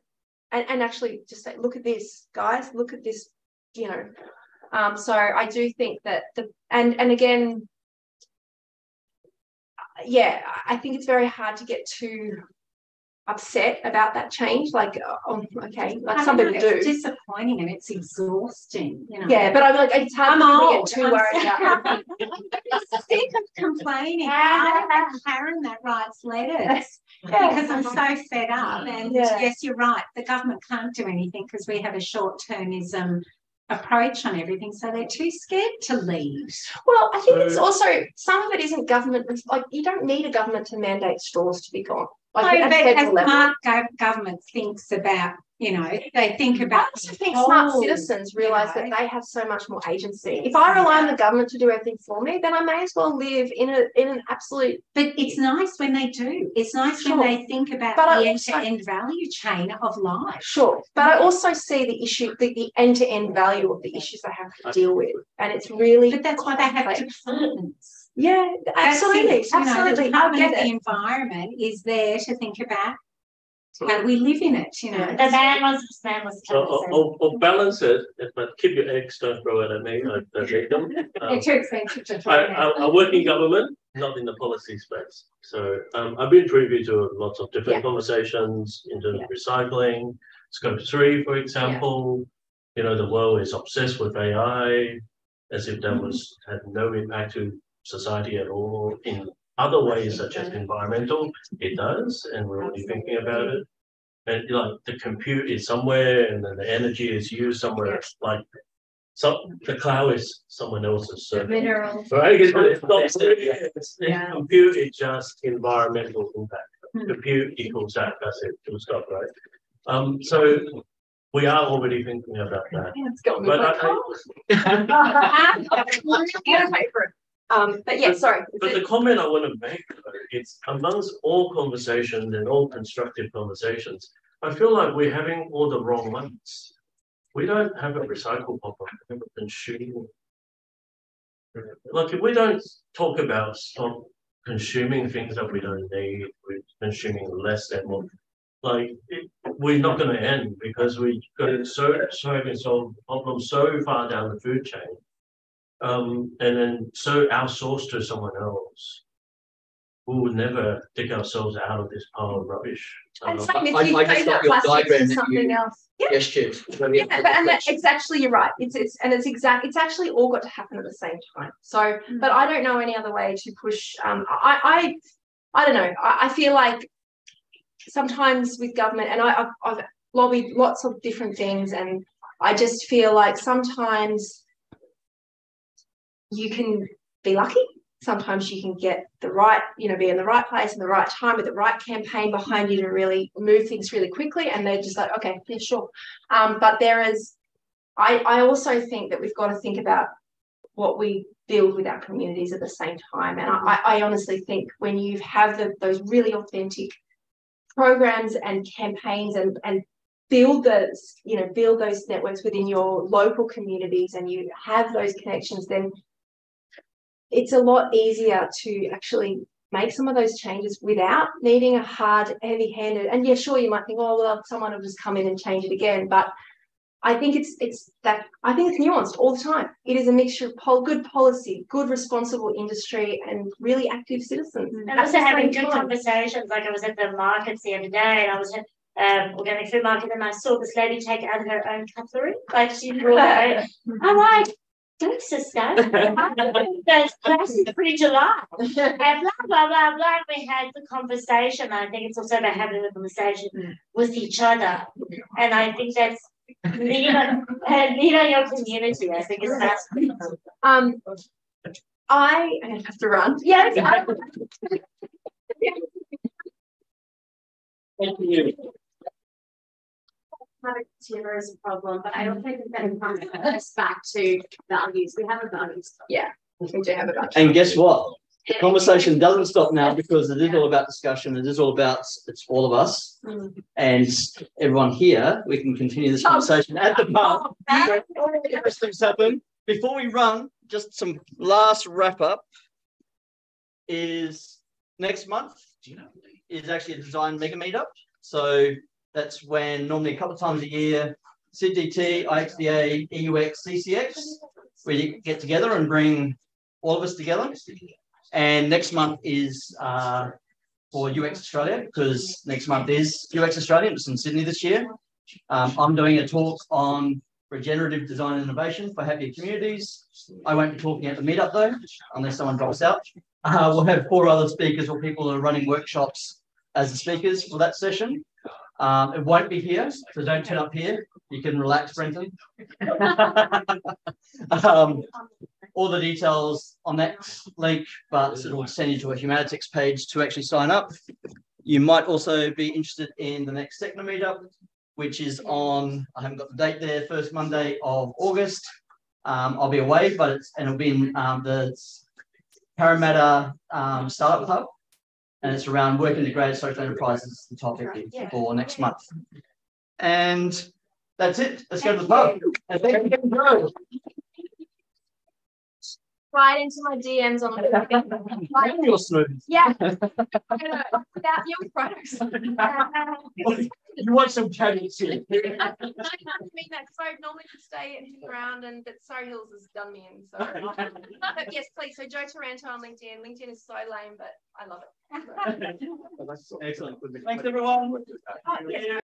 S6: and actually just say, look at this, guys, look at this, So I do think that and again, yeah, I think it's very hard to get too upset about that change. Like, okay, like some people do.
S11: It's disappointing and it's exhausting.
S6: Yeah, but I'm like, it's hard to get too worried about.
S11: I'm sick of complaining. I have Karen that writes letters because I'm so fed up. And yes, you're right. The government can't do anything because we have a short-termism approach on everything, so they're too scared to lead.
S6: Well, I think it's also some of it isn't government. Like, you don't need a government to mandate straws to be gone. Like,
S11: no, but as smart government thinks about, they think about.
S6: I think smart citizens realise that they have so much more agency. If I rely on the government to do everything for me, then I may as well live in an absolute.
S11: But it's nice when they do. It's nice when they think about the end-to-end value chain of life.
S6: Sure, but I also see the issue, the end-to-end value of the issues they have to deal with, and it's really.
S11: But that's why they have departments.
S6: Yeah, absolutely, absolutely.
S11: The environment is there to think about how do we live in it.
S9: The man was
S14: or balance it, but keep your eggs, don't throw it at me. They're
S11: too expensive to throw.
S14: I work in government, not in the policy space. So I've been privy to lots of different conversations in terms of recycling, Scope 3, for example. The world is obsessed with AI, as if that had no impact to society at all. In other ways, such as environmental, it does, and we're already thinking about it. And the compute is somewhere, and then the energy is used somewhere. Like the cloud is someone else's.
S3: Minerals.
S14: Right? Compute is just environmental impact. Compute equals that. That's it. Full stop. Right. So we are already thinking about that.
S6: But yeah, sorry.
S14: But the comment I want to make, it's amongst all conversations and all constructive conversations, I feel like we're having all the wrong ones. We don't have a recycle problem, we have a consuming. Like, if we don't talk about stop consuming things that we don't need, we're consuming less than what, we're not going to end because we got it so having solved problems so far down the food chain. And then so outsourced to someone else, we would never dig ourselves out of this pile of rubbish.
S6: And same if you pay that plastic to something else. It's actually, you're right. It's actually all got to happen at the same time. So, but I don't know any other way to push. I don't know. I feel like sometimes with government, and I've lobbied lots of different things, and I just feel like sometimes you can be lucky. Sometimes you can get the right, be in the right place in the right time with the right campaign behind you to really move things really quickly. And they're just like, okay, yeah, sure. But I also think that we've got to think about what we build with our communities at the same time. And I honestly think when you have those really authentic programs and campaigns and build those networks within your local communities, and you have those connections, then it's a lot easier to actually make some of those changes without needing a hard, heavy-handed. And yeah, sure, you might think, oh, well, someone will just come in and change it again. But I think it's nuanced all the time. It is a mixture of good policy, good responsible industry, and really active citizens.
S9: And also having good conversations. Like, I was at the markets the other day, and I was at organic food market, and I saw this lady take out her own cutlery. Like, she brought her own. I'm like, Thanks, sister. Those classes pretty July. And blah, blah, blah, blah. We had the conversation. I think it's also about having a conversation with each other. And I think that's lead on your community. I think it's that's
S6: I have to run.
S9: Yes.
S12: Thank you.
S3: Consumer is a problem, but I don't think that comes back to values. We have a values.
S6: Yeah, we do have a values.
S1: And guess what? The conversation doesn't stop now because it is all about discussion. It is all about, it's all of us. And everyone here, we can continue this conversation at the pub. Things happen. Before we run, just some last wrap up is next month is actually a design mega meetup. So that's when normally a couple of times a year, SydDT, IXDA, EUX, CCX, we get together and bring all of us together. And next month is for UX Australia, because next month is UX Australia. It's in Sydney this year. I'm doing a talk on regenerative design and innovation for happier communities. I won't be talking at the meetup though, unless someone drops out. We'll have 4 other speakers or people who are running workshops as the speakers for that session. It won't be here, so don't turn up here. You can relax, Brenton. All the details on that link, but it will send you to a Humanitics page to actually sign up. You might also be interested in the next Techno meetup, which is on, I haven't got the date there, first Monday of August. I'll be away, but it'll be in the Parramatta Startup Hub. And it's around work integrated social enterprises, the topic for next month. And that's it. Let's go to the pub. And thank you.
S6: Right into my DMs on the
S1: Yeah.
S6: Without your photos.
S1: You want some caddies here?
S6: I mean that because I normally just stay and hang around, but Surrey Hills has done me in. So, but yes, please. So Jo Taranto on LinkedIn. LinkedIn is so lame, but I love it.
S1: Excellent. Thanks, everyone.
S6: Oh, yes.